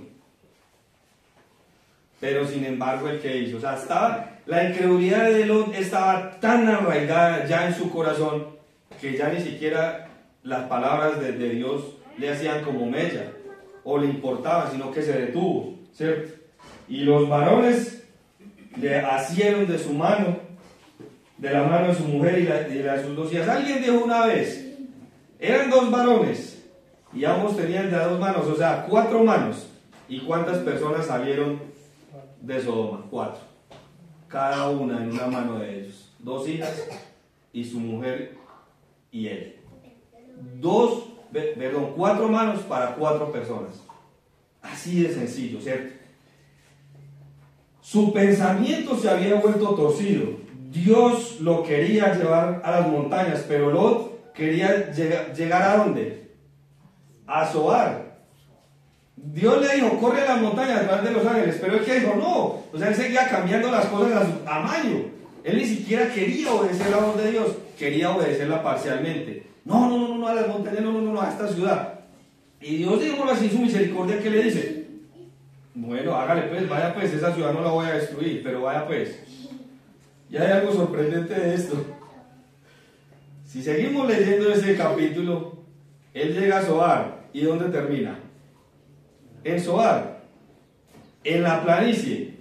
Pero sin embargo, ¿el qué hizo? O sea, la incredulidad de Lot estaba tan arraigada ya en su corazón que ya ni siquiera las palabras de Dios le hacían como mella o le importaban, sino que se detuvo, ¿cierto? Y los varones le asieron de su mano, de la mano de su mujer y la de sus dos hijas. Alguien dijo una vez: eran dos varones y ambos tenían de 2 manos, o sea, 4 manos. ¿Y cuántas personas salieron de Sodoma? 4. Cada una en una mano de ellos. 2 hijas y su mujer y él. 4 manos para 4 personas. Así de sencillo, ¿cierto? Su pensamiento se había vuelto torcido. Dios lo quería llevar a las montañas, pero Lot quería llegar ¿a dónde? A Zoar. Dios le dijo: corre a las montañas detrás de los ángeles, pero él que dijo: no. O sea, él seguía cambiando las cosas a su amaño. Él ni siquiera quería obedecer la voz de Dios, quería obedecerla parcialmente. No, a las montañas, no, a esta ciudad. Y Dios, digámoslo así, su misericordia, ¿qué le dice? Bueno, hágale pues, vaya pues, esa ciudad no la voy a destruir, pero vaya pues. Y hay algo sorprendente de esto. Si seguimos leyendo ese capítulo, Él llega a Zoar. ¿Y dónde termina? En Zoar, en la planicie,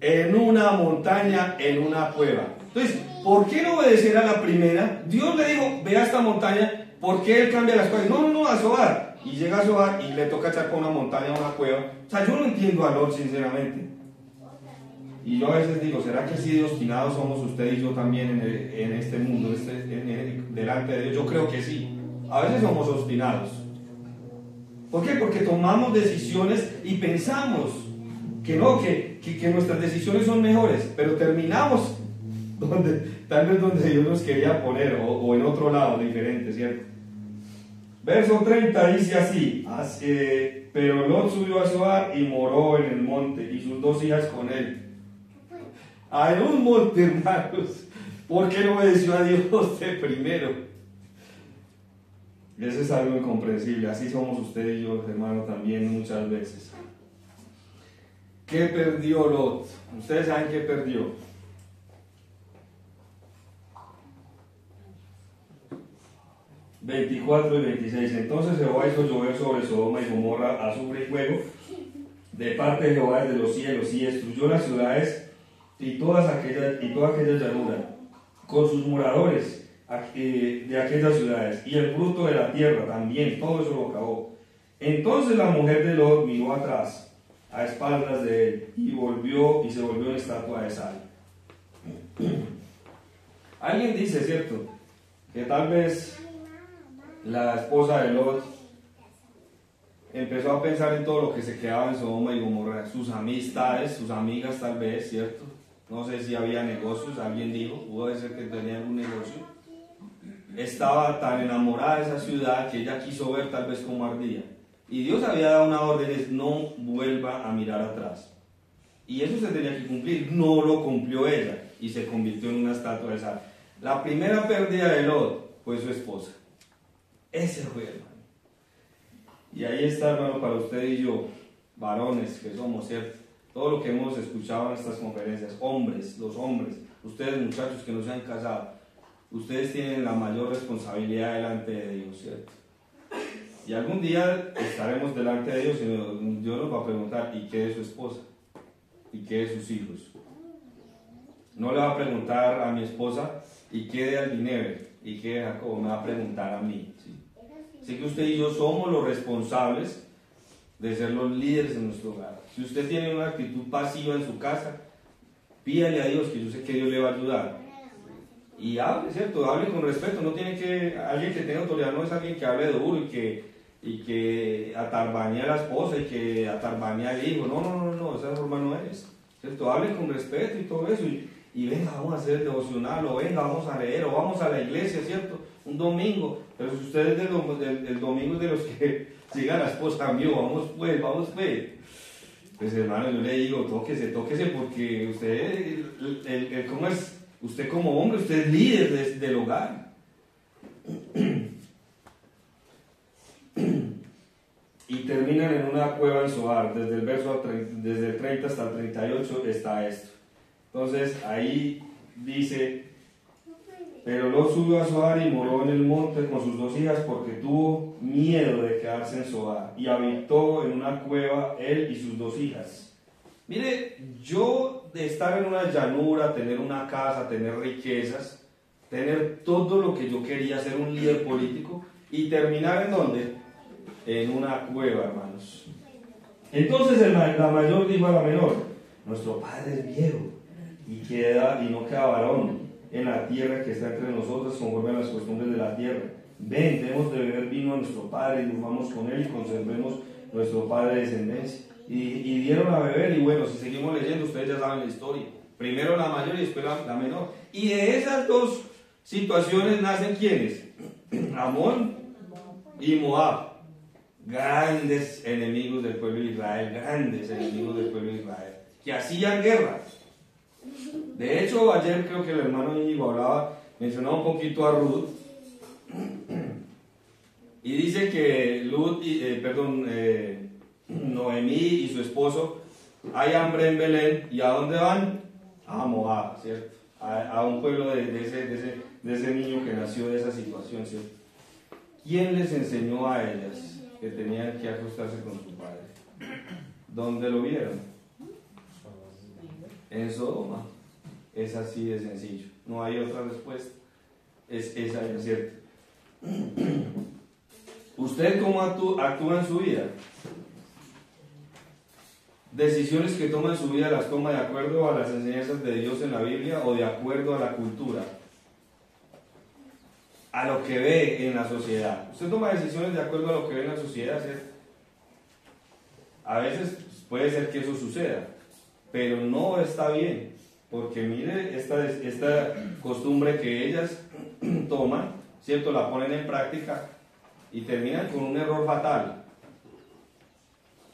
en una montaña, en una cueva. Entonces, ¿por qué no obedecer a la primera? Dios le dijo, ve a esta montaña. ¿Por qué él cambia las cosas? No, a Zoar. Y llega a Zoar y le toca echar por una montaña o una cueva. O sea, yo no entiendo a Lot, sinceramente. Y yo a veces digo, ¿será que así de obstinados somos usted y yo también en este mundo, delante de Dios? Yo creo que sí. A veces somos obstinados. ¿Por qué? Porque tomamos decisiones y pensamos que no, que nuestras decisiones son mejores, pero terminamos tal vez donde Dios nos quería poner, o en otro lado diferente, ¿cierto? Verso 30 dice así, pero Lot subió a Zoar y moró en el monte, y sus 2 hijas con él. En un monte, hermanos. ¿Por qué no obedeció a Dios de primero? Eso es algo incomprensible. Así somos usted y yo, hermano, también muchas veces. ¿Qué perdió Lot? Ustedes saben qué perdió. ...24 y 26... Entonces Jehová hizo llover sobre Sodoma y Gomorra azufre y fuego de parte de Jehová desde los cielos, y destruyó las ciudades y toda aquella llanura con sus moradores de aquellas ciudades, y el fruto de la tierra también, todo eso lo acabó. Entonces la mujer de Lot miró atrás, a espaldas de él, y se volvió en estatua de sal. Alguien dice, ¿cierto?, que tal vez la esposa de Lot empezó a pensar en todo lo que se quedaba en Sodoma y Gomorra, sus amistades, sus amigas tal vez, ¿cierto? No sé si había negocios, alguien dijo, pudo ser que tenía algún negocio. Estaba tan enamorada de esa ciudad que ella quiso ver tal vez cómo ardía. Y Dios había dado una orden, es no vuelva a mirar atrás. Y eso se tenía que cumplir, no lo cumplió ella y se convirtió en una estatua de sal. La primera pérdida de Lot fue su esposa. Ese fue, hermano. Y ahí está, hermano, para usted y yo, varones que somos, ¿cierto? Todo lo que hemos escuchado en estas conferencias, hombres, los hombres, ustedes muchachos que no se han casado, ustedes tienen la mayor responsabilidad delante de Dios, ¿cierto? Y algún día estaremos delante de Dios y Dios nos va a preguntar, ¿y qué de su esposa? ¿Y qué de sus hijos? No le va a preguntar a mi esposa, ¿y qué de Aldinever? ¿Y qué de Jacob? Me va a preguntar a mí, ¿sí? Así que usted y yo somos los responsables de ser los líderes en nuestro hogar. Si usted tiene una actitud pasiva en su casa, pídale a Dios, que yo sé que Dios le va a ayudar. Y hable, ¿cierto? Hable con respeto. No tiene que, alguien que tenga autoridad no es alguien que hable duro y que atarbanea a la esposa y que atarbanea al hijo. No, esa forma no es, ¿cierto? Hable con respeto y todo eso. Y venga, vamos a hacer el devocional, o venga, vamos a leer, o vamos a la iglesia, ¿cierto? Un domingo. Pero si usted es del domingo de los que siga la esposa mío, vamos pues. Pues hermano, yo le digo, tóquese, porque usted, ¿cómo es? Usted como hombre, usted es líder del hogar. Y terminan en una cueva en Zoar. Desde el 30 hasta el 38 está esto. Entonces ahí dice, pero Lot subió a Zoar y moró en el monte con sus 2 hijas porque tuvo miedo de quedarse en Zoar, y habitó en una cueva él y sus 2 hijas. Mire, yo de estar en una llanura, tener una casa, tener riquezas, tener todo lo que yo quería, ser un líder político, y terminar ¿en dónde? En una cueva, hermanos. Entonces la mayor dijo a la menor, nuestro padre es viejo y no queda varón en la tierra que está entre nosotros conforme a las costumbres de la tierra. Ven, demos de beber vino a nuestro padre y durmamos con él y conservemos nuestro padre de descendencia. Y dieron a beber, y bueno, si seguimos leyendo, ustedes ya saben la historia. Primero la mayor y después la menor. Y de esas 2 situaciones nacen ¿quiénes? Amón y Moab. Grandes enemigos del pueblo de Israel, que hacían guerra. De hecho, ayer creo que el hermano Íñigo mencionaba un poquito a Ruth, y dice que Noemí y su esposo, hay hambre en Belén, ¿y a dónde van? A Moab, ¿cierto? A un pueblo de ese niño que nació de esa situación, ¿cierto? ¿quién les enseñó a ellas que tenían que acostarse con su padre? ¿Dónde lo vieron? En Sodoma. Es así de sencillo. No hay otra respuesta. Esa es cierta. ¿Usted cómo actúa en su vida? ¿Decisiones que toma en su vida las toma de acuerdo a las enseñanzas de Dios en la Biblia o de acuerdo a la cultura? A lo que ve en la sociedad. Usted toma decisiones de acuerdo a lo que ve en la sociedad, ¿cierto? A veces puede ser que eso suceda, pero no está bien, porque mire esta costumbre que ellas toman, ¿cierto? La ponen en práctica y terminan con un error fatal.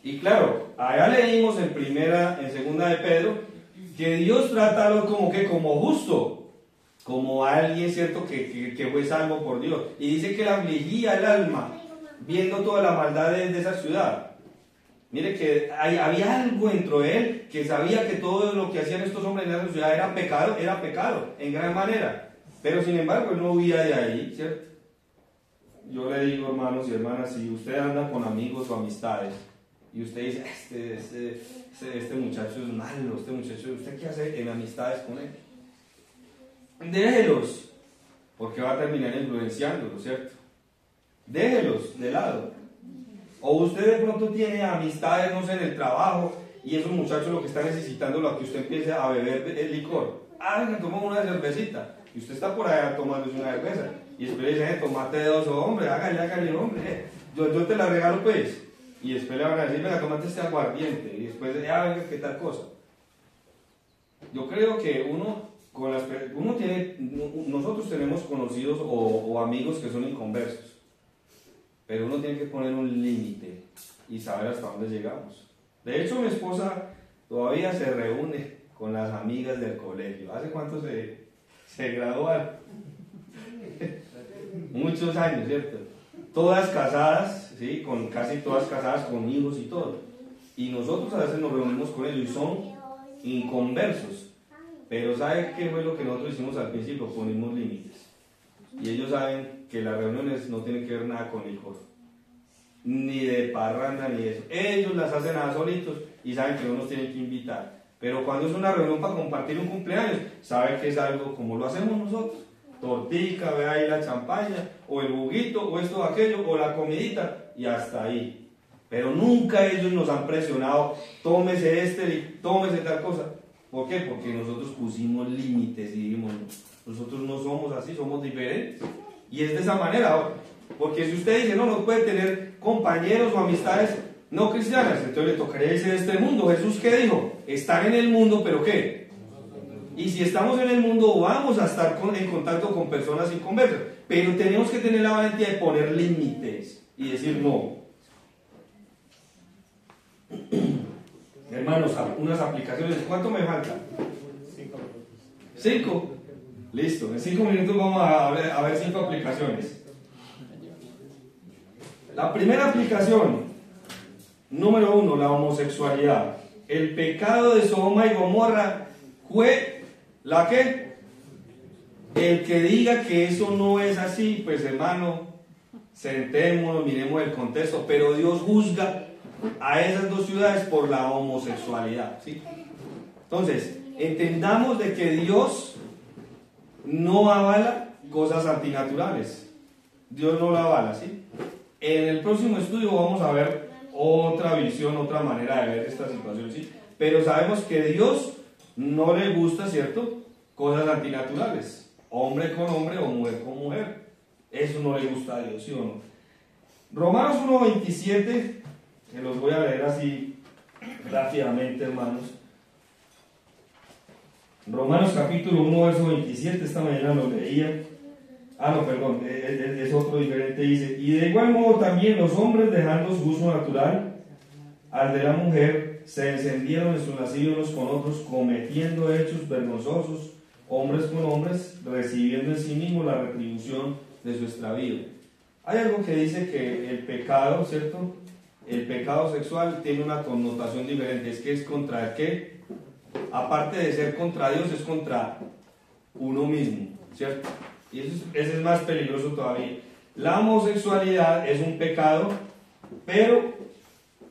Y claro, allá leímos en segunda de Pedro, que Dios trata como justo, como alguien, ¿cierto?, que fue salvo por Dios. Y dice que le afligía el alma, viendo toda la maldad de esa ciudad. Mire que había algo dentro de él, que sabía que todo lo que hacían estos hombres en esa ciudad era pecado, en gran manera. Pero sin embargo, él no huía de ahí, ¿cierto? Yo le digo, hermanos y hermanas, si usted anda con amigos o amistades, y usted dice, este muchacho es malo, ¿usted qué hace en amistades con él? Déjelos, porque va a terminar influenciándolos, ¿cierto? Déjelos de lado. O usted de pronto tiene amistades, no sé, en el trabajo, y esos muchachos lo que están necesitando es que usted empiece a beber el licor. Me toma una cervecita, y usted está por allá tomándose una cerveza, y después le dice, tomate dos, hombre, hágale, hombre, yo te la regalo pues. Y después le van a decir, venga, tomate este aguardiente, y después, venga, qué tal cosa. Yo creo que nosotros tenemos conocidos o amigos que son inconversos, pero uno tiene que poner un límite y saber hasta dónde llegamos. De hecho, mi esposa todavía se reúne con las amigas del colegio. ¿Hace cuánto se graduaron? Muchos años, ¿cierto? Todas casadas, ¿sí? Casi todas casadas, con hijos y todo. Y nosotros a veces nos reunimos con ellos y son inconversos. Pero ¿sabe qué fue lo que nosotros hicimos al principio? Ponimos límites. Y ellos saben que las reuniones no tienen que ver nada con licor, ni de parranda, ni de eso. Ellos las hacen a solitos y saben que no nos tienen que invitar. Pero cuando es una reunión para compartir un cumpleaños, saben que es algo como lo hacemos nosotros. Tortica, ve ahí la champaña, o el juguito, o esto o aquello, o la comidita, y hasta ahí. Pero nunca ellos nos han presionado, tómese tómese tal cosa. ¿Por qué? Porque nosotros pusimos límites y dijimos, nosotros no somos así, somos diferentes. Y es de esa manera, porque si usted dice, no puede tener compañeros o amistades no cristianas, entonces le tocaría irse de este mundo. Jesús, ¿qué dijo? Están en el mundo, ¿pero qué? Y si estamos en el mundo, vamos a estar en contacto con personas inconversas, pero tenemos que tener la valentía de poner límites y decir no. Hermanos, unas aplicaciones. ¿Cuánto me falta? 5. Listo. En 5 minutos vamos a ver 5 aplicaciones. La primera aplicación, número 1, la homosexualidad. El pecado de Sodoma y Gomorra fue ¿la qué? El que diga que eso no es así, pues hermano, sentémonos, miremos el contexto, pero Dios juzga a esas dos ciudades por la homosexualidad, ¿sí? Entonces, entendamos de que Dios no avala cosas antinaturales. Dios no la avala, ¿sí? En el próximo estudio vamos a ver otra visión, otra manera de ver esta situación, ¿sí? Pero sabemos que Dios no le gusta, ¿cierto?, cosas antinaturales. Hombre con hombre o mujer con mujer. Eso no le gusta a Dios, ¿sí o no? Romanos 1:27, que los voy a leer así rápidamente, hermanos. Romanos capítulo 1, verso 27, esta mañana lo leía. Es otro diferente, dice: y de igual modo también los hombres, dejando su uso natural al de la mujer, se encendieron en sus lascivos unos con otros, cometiendo hechos vergonzosos, hombres con hombres, recibiendo en sí mismos la retribución de su extravío. Hay algo que dice que el pecado, ¿cierto?, el pecado sexual tiene una connotación diferente. Es que es contra el que, aparte de ser contra Dios, es contra uno mismo, ¿cierto? Y ese es más peligroso todavía. La homosexualidad es un pecado, pero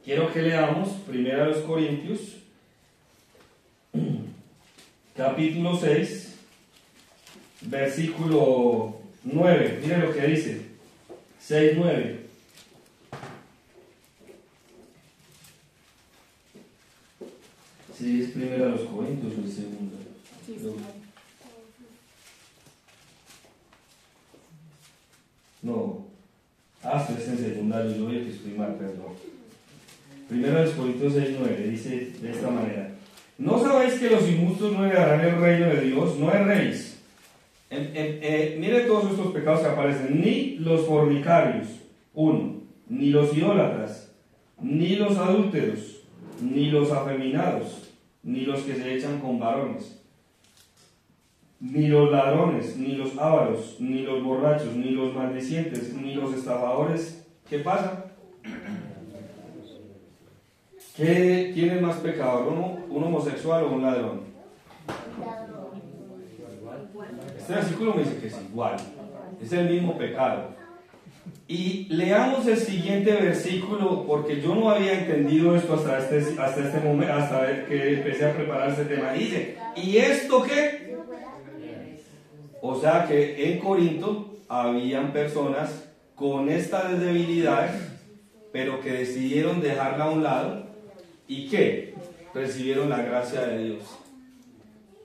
quiero que leamos 1 Corintios, capítulo 6, versículo 9. Miren lo que dice, 6:9. Sí, es 1 Corintios o el segundo. Sí, No, esto es en secundario, yo vi que estoy mal, perdón. 1 Corintios 6:9 dice de esta manera: ¿no sabéis que los injustos no heredarán el reino de Dios? No erréis. Mire todos estos pecados que aparecen: ni los fornicarios, ni los idólatras, ni los adúlteros, ni los afeminados, ni los que se echan con varones, ni los ladrones, ni los ávaros, ni los borrachos, ni los maldicientes, ni los estafadores. ¿Qué pasa? ¿Quién es más pecador? ¿Un homosexual o un ladrón? Este versículo me dice que es igual, es el mismo pecado. Y leamos el siguiente versículo, porque yo no había entendido esto hasta este momento, hasta que empecé a preparar este tema. Dice: ¿y esto qué? O sea que en Corinto habían personas con estas debilidades, pero que decidieron dejarla a un lado y que recibieron la gracia de Dios.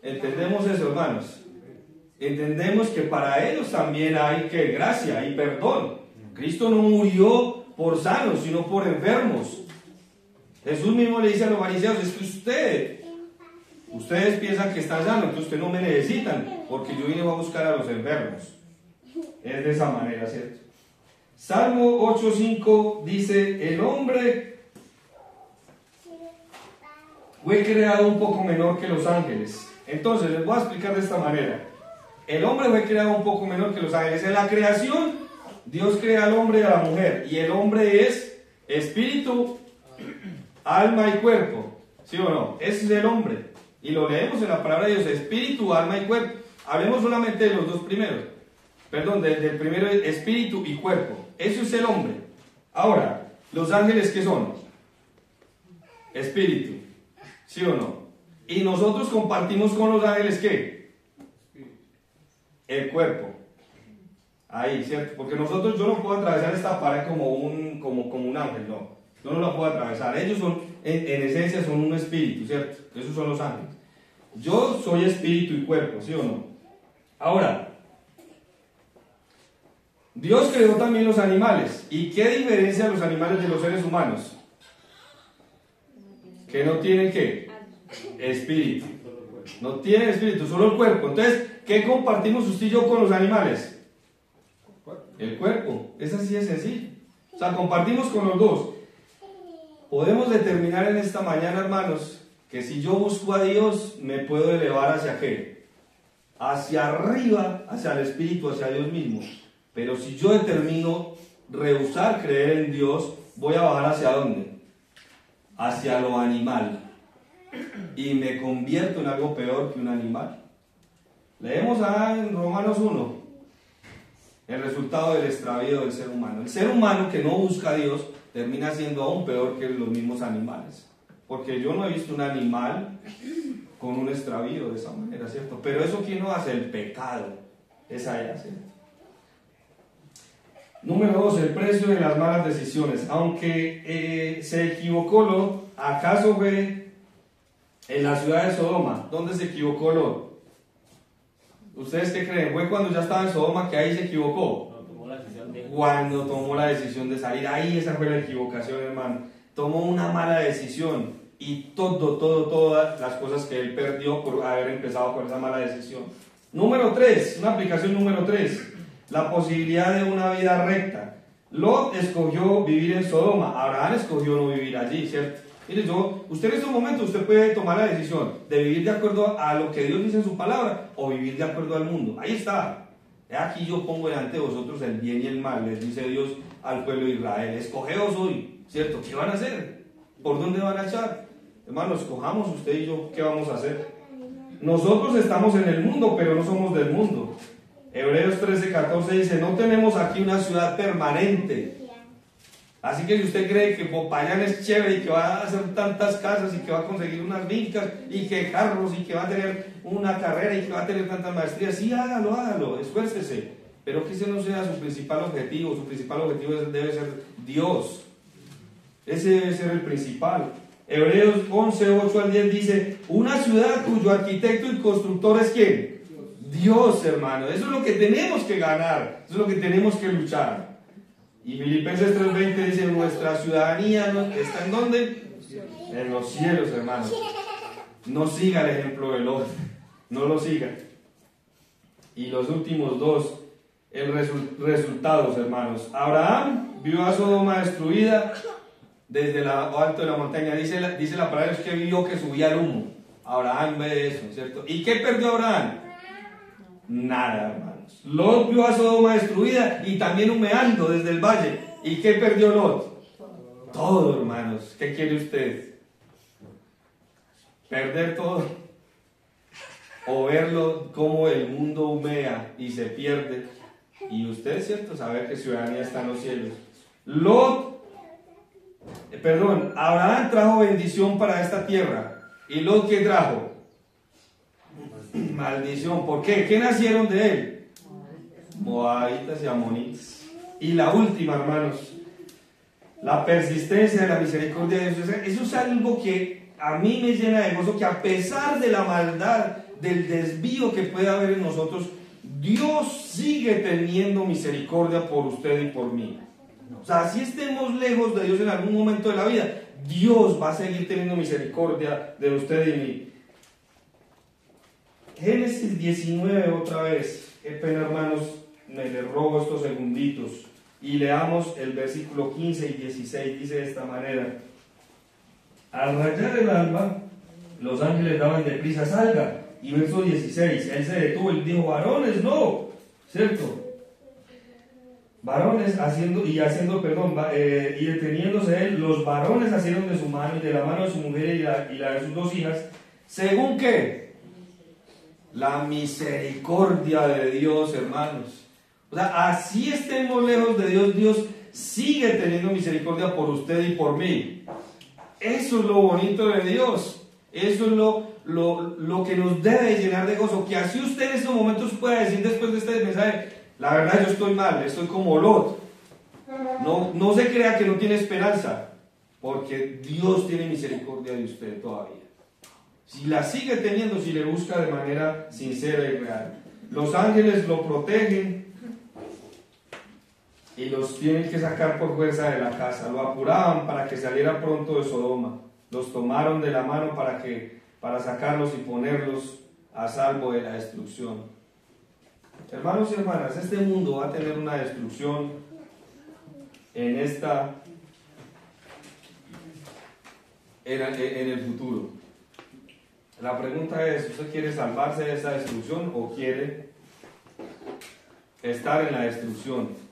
¿Entendemos eso, hermanos? Entendemos que para ellos también hay que gracia y perdón. Cristo no murió por sanos, sino por enfermos. Jesús mismo le dice a los fariseos: es que ustedes piensan que están sanos, entonces ustedes no me necesitan, porque yo vine a buscar a los enfermos. Es de esa manera, ¿cierto? Salmo 8:5 dice: el hombre fue creado un poco menor que los ángeles. Entonces les voy a explicar de esta manera. El hombre fue creado un poco menor que los ángeles. En la creación, Dios crea al hombre y a la mujer, y el hombre es espíritu, alma y cuerpo. ¿Sí o no? Ese es el hombre. Y lo leemos en la palabra de Dios: espíritu, alma y cuerpo. Hablemos solamente de los dos primeros. Perdón, del primero, espíritu y cuerpo. Eso es el hombre. Ahora, ¿los ángeles qué son? Espíritu. ¿Sí o no? Y nosotros compartimos con los ángeles ¿qué? El cuerpo. Ahí, ¿cierto? Porque nosotros, yo no puedo atravesar esta pared como un ángel, no. Yo no la puedo atravesar. Ellos son, en esencia, son un espíritu, ¿cierto? Esos son los ángeles. Yo soy espíritu y cuerpo, ¿sí o no? Ahora, Dios creó también los animales. ¿Y qué diferencia los animales de los seres humanos? Que no tienen ¿qué? Espíritu. No tienen espíritu, solo el cuerpo. Entonces, ¿qué compartimos usted y yo con los animales? El cuerpo. Es así de sencillo. O sea, compartimos con los dos. Podemos determinar en esta mañana, hermanos, que si yo busco a Dios, me puedo elevar ¿hacia qué? Hacia arriba, hacia el Espíritu, hacia Dios mismo. Pero si yo determino rehusar creer en Dios, voy a bajar ¿hacia dónde? Hacia lo animal. Y me convierto en algo peor que un animal. Leemos en Romanos 1 el resultado del extravío del ser humano. El ser humano que no busca a Dios termina siendo aún peor que los mismos animales. Porque yo no he visto un animal con un extravío de esa manera, ¿cierto? Pero eso ¿quién lo hace? El pecado. Esa es, ¿cierto? Número 2, el precio de las malas decisiones. Aunque se equivocó Lot, ¿acaso fue en la ciudad de Sodoma? ¿Dónde se equivocó Lot? ¿Ustedes qué creen? ¿Fue cuando ya estaba en Sodoma que ahí se equivocó? Cuando tomó la decisión de salir. Ahí esa fue la equivocación, hermano. Tomó una mala decisión y todas las cosas que él perdió por haber empezado con esa mala decisión. Número 3, una aplicación número 3. La posibilidad de una vida recta. Lot escogió vivir en Sodoma, Abraham escogió no vivir allí, ¿cierto? Mire, usted en este momento usted puede tomar la decisión de vivir de acuerdo a lo que Dios dice en su palabra o vivir de acuerdo al mundo. Ahí está. Aquí yo pongo delante de vosotros el bien y el mal, les dice Dios al pueblo de Israel. Escogeos hoy, ¿cierto? ¿Qué van a hacer? ¿Por dónde van a echar? Hermanos, escojamos usted y yo, ¿qué vamos a hacer? Nosotros estamos en el mundo, pero no somos del mundo. Hebreos 13:14 dice, no tenemos aquí una ciudad permanente. Así que si usted cree que Popayán es chévere y que va a hacer tantas casas y que va a conseguir unas fincas y que carros y que va a tener una carrera y que va a tener tantas maestrías, sí, hágalo, esfuércese. Pero que ese no sea su principal objetivo. Su principal objetivo debe ser Dios. Ese debe ser el principal. Hebreos 11:8-10 dice, una ciudad cuyo arquitecto y constructor es ¿quién? Dios, hermano. Eso es lo que tenemos que ganar. Eso es lo que tenemos que luchar. Y Filipenses 3:20 dice, nuestra ciudadanía ¿está en dónde? En los cielos, hermanos. No siga el ejemplo de Lot. No lo siga. Y los últimos dos, resultados, hermanos. Abraham vio a Sodoma destruida desde lo alto de la montaña. Dice la palabra es que vio que subía el humo. Abraham ve eso, ¿cierto? ¿Y qué perdió Abraham? Nada, hermanos. Lot vio a Sodoma destruida y también humeando desde el valle. ¿Y qué perdió Lot? Todo, hermanos. ¿Qué quiere usted? ¿Perder todo? ¿O verlo como el mundo humea y se pierde? Y usted, ¿cierto? Saber que ciudadanía está en los cielos. Abraham trajo bendición para esta tierra. ¿Y Lot qué trajo? Maldición. ¿Por qué? ¿Qué nacieron de él? Moabitas y amonitas. Y la última, hermanos, la persistencia de la misericordia de Dios. Eso es algo que a mí me llena de gozo, que a pesar de la maldad, del desvío que puede haber en nosotros, Dios sigue teniendo misericordia por usted y por mí. O sea, si estemos lejos de Dios en algún momento de la vida, Dios va a seguir teniendo misericordia de usted y mí. Génesis 19 otra vez. Qué pena, hermanos, me le robo estos segunditos. Y leamos el versículo 15 y 16. Dice de esta manera: al rayar el alba, los ángeles daban de prisa, salga. Y verso 16, él se detuvo y dijo, varones, no, ¿cierto? Varones y deteniéndose él, los varones asieron de su mano y de la mano de su mujer y la de sus dos hijas, ¿según qué? La misericordia de Dios, hermanos. O sea, así estemos lejos de Dios, Dios sigue teniendo misericordia por usted y por mí. Eso es lo bonito de Dios. Eso es lo que nos debe llenar de gozo. Que así usted en estos momentos pueda decir después de este mensaje, la verdad yo estoy mal, estoy como Lot. No se crea que no tiene esperanza, porque Dios tiene misericordia de usted todavía. Si la sigue teniendo, si le busca de manera sincera y real. Los ángeles lo protegen y los tienen que sacar por fuerza de la casa. Lo apuraban para que saliera pronto de Sodoma. Los tomaron de la mano para sacarlos y ponerlos a salvo de la destrucción. Hermanos y hermanas, este mundo va a tener una destrucción en el futuro. La pregunta es, ¿usted quiere salvarse de esa destrucción o quiere estar en la destrucción?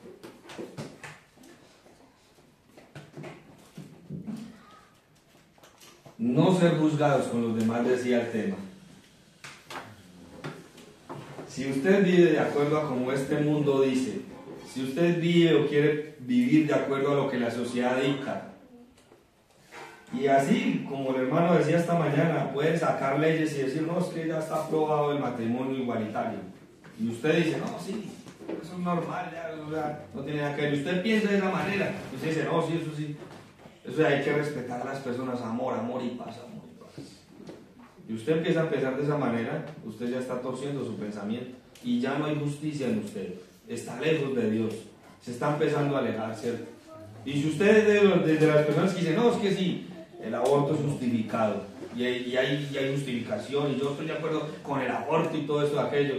No ser juzgados con los demás, decía el tema. Si usted vive de acuerdo a como este mundo dice, si usted vive o quiere vivir de acuerdo a lo que la sociedad dicta, y así, como el hermano decía esta mañana, puede sacar leyes y decir, no, es que ya está aprobado el matrimonio igualitario. Y usted dice, no, sí, eso es normal, ya, no tiene nada que ver. Y usted piensa de esa manera, y usted dice, no, sí, eso sí. Eso hay que respetar a las personas, amor y paz, Y usted empieza a pensar de esa manera, usted ya está torciendo su pensamiento. Y ya no hay justicia en usted. Está lejos de Dios. Se está empezando a alejar, ¿cierto? Y si usted es de las personas que dicen, no, es que sí, el aborto es justificado. Y hay justificación, y yo estoy de acuerdo con el aborto y todo eso, aquello.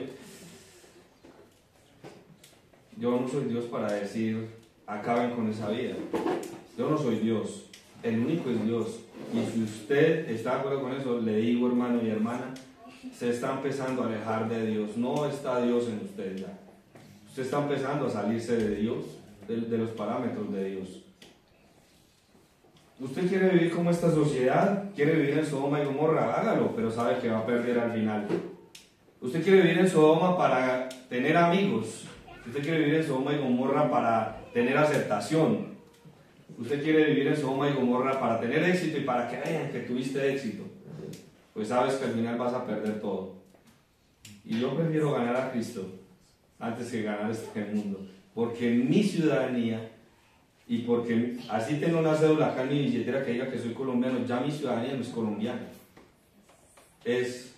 Yo no soy Dios para decir, acaben con esa vida. Yo no soy Dios, el único es Dios. Y si usted está de acuerdo con eso, le digo, hermano y hermana, se está empezando a alejar de Dios. No está Dios en usted ya. Usted está empezando a salirse de Dios, de los parámetros de Dios. Usted quiere vivir como esta sociedad, quiere vivir en Sodoma y Gomorra, hágalo, pero sabe que va a perder al final. Usted quiere vivir en Sodoma para tener amigos. Usted quiere vivir en Sodoma y Gomorra para tener aceptación. Usted quiere vivir en Sodoma y Gomorra para tener éxito y para que vean que tuviste éxito. Pues sabes que al final vas a perder todo. Y yo prefiero ganar a Cristo antes que ganar este mundo. Porque mi ciudadanía, y porque así tengo una cédula acá en mi billetera que diga que soy colombiano, ya mi ciudadanía no es colombiana. Es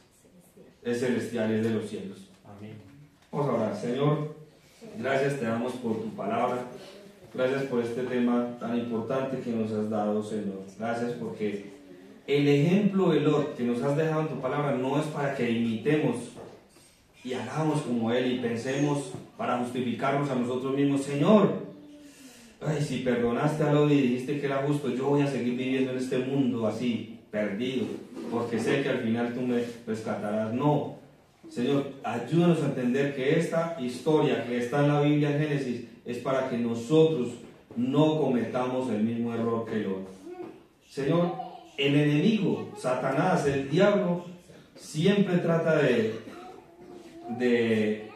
celestial, es de los cielos. Amén. Vamos a orar. Señor, gracias te damos por tu palabra. Gracias por este tema tan importante que nos has dado, Señor. Gracias porque el ejemplo de Lot que nos has dejado en tu palabra no es para que imitemos y hagamos como él y pensemos para justificarnos a nosotros mismos. Señor, ay, si perdonaste a Lot y dijiste que era justo, yo voy a seguir viviendo en este mundo así, perdido, porque sé que al final tú me rescatarás. No, Señor, ayúdanos a entender que esta historia que está en la Biblia en Génesis es para que nosotros no cometamos el mismo error que Lot. Señor, el enemigo, Satanás, el diablo, siempre trata de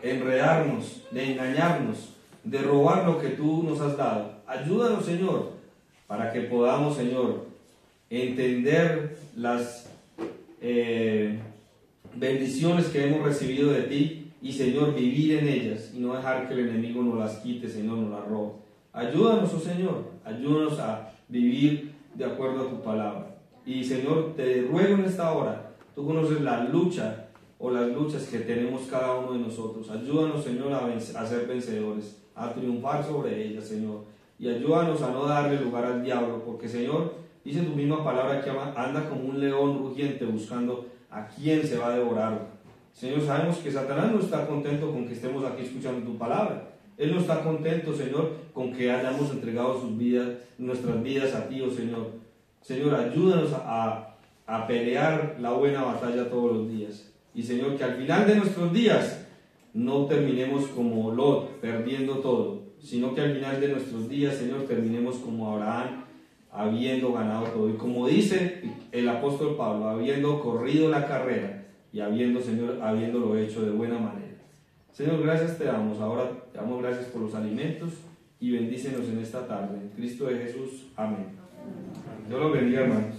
enredarnos, de engañarnos, de robar lo que tú nos has dado. Ayúdanos, Señor, para que podamos, Señor, entender las bendiciones que hemos recibido de ti y, Señor, vivir en ellas y no dejar que el enemigo nos las quite, Señor, nos las robe. Ayúdanos, oh Señor, ayúdanos a vivir de acuerdo a tu palabra. Y, Señor, te ruego en esta hora, tú conoces la lucha o las luchas que tenemos cada uno de nosotros. Ayúdanos, Señor, a ser vencedores, a triunfar sobre ellas, Señor. Y ayúdanos a no darle lugar al diablo, porque, Señor, dice tu misma palabra que anda como un león rugiente buscando a quién se va a devorar. Señor, sabemos que Satanás no está contento con que estemos aquí escuchando tu palabra. Él no está contento, Señor, con que hayamos entregado sus vidas, nuestras vidas a ti, oh Señor. Señor, ayúdanos a pelear la buena batalla todos los días. Y, Señor, que al final de nuestros días no terminemos como Lot, perdiendo todo, sino que al final de nuestros días, Señor, terminemos como Abraham, habiendo ganado todo. Y como dice el apóstol Pablo, habiendo corrido la carrera y habiéndolo hecho de buena manera. Señor, gracias te damos. Ahora te damos gracias por los alimentos y bendícenos en esta tarde. En Cristo de Jesús. Amén. Dios los bendiga, hermanos.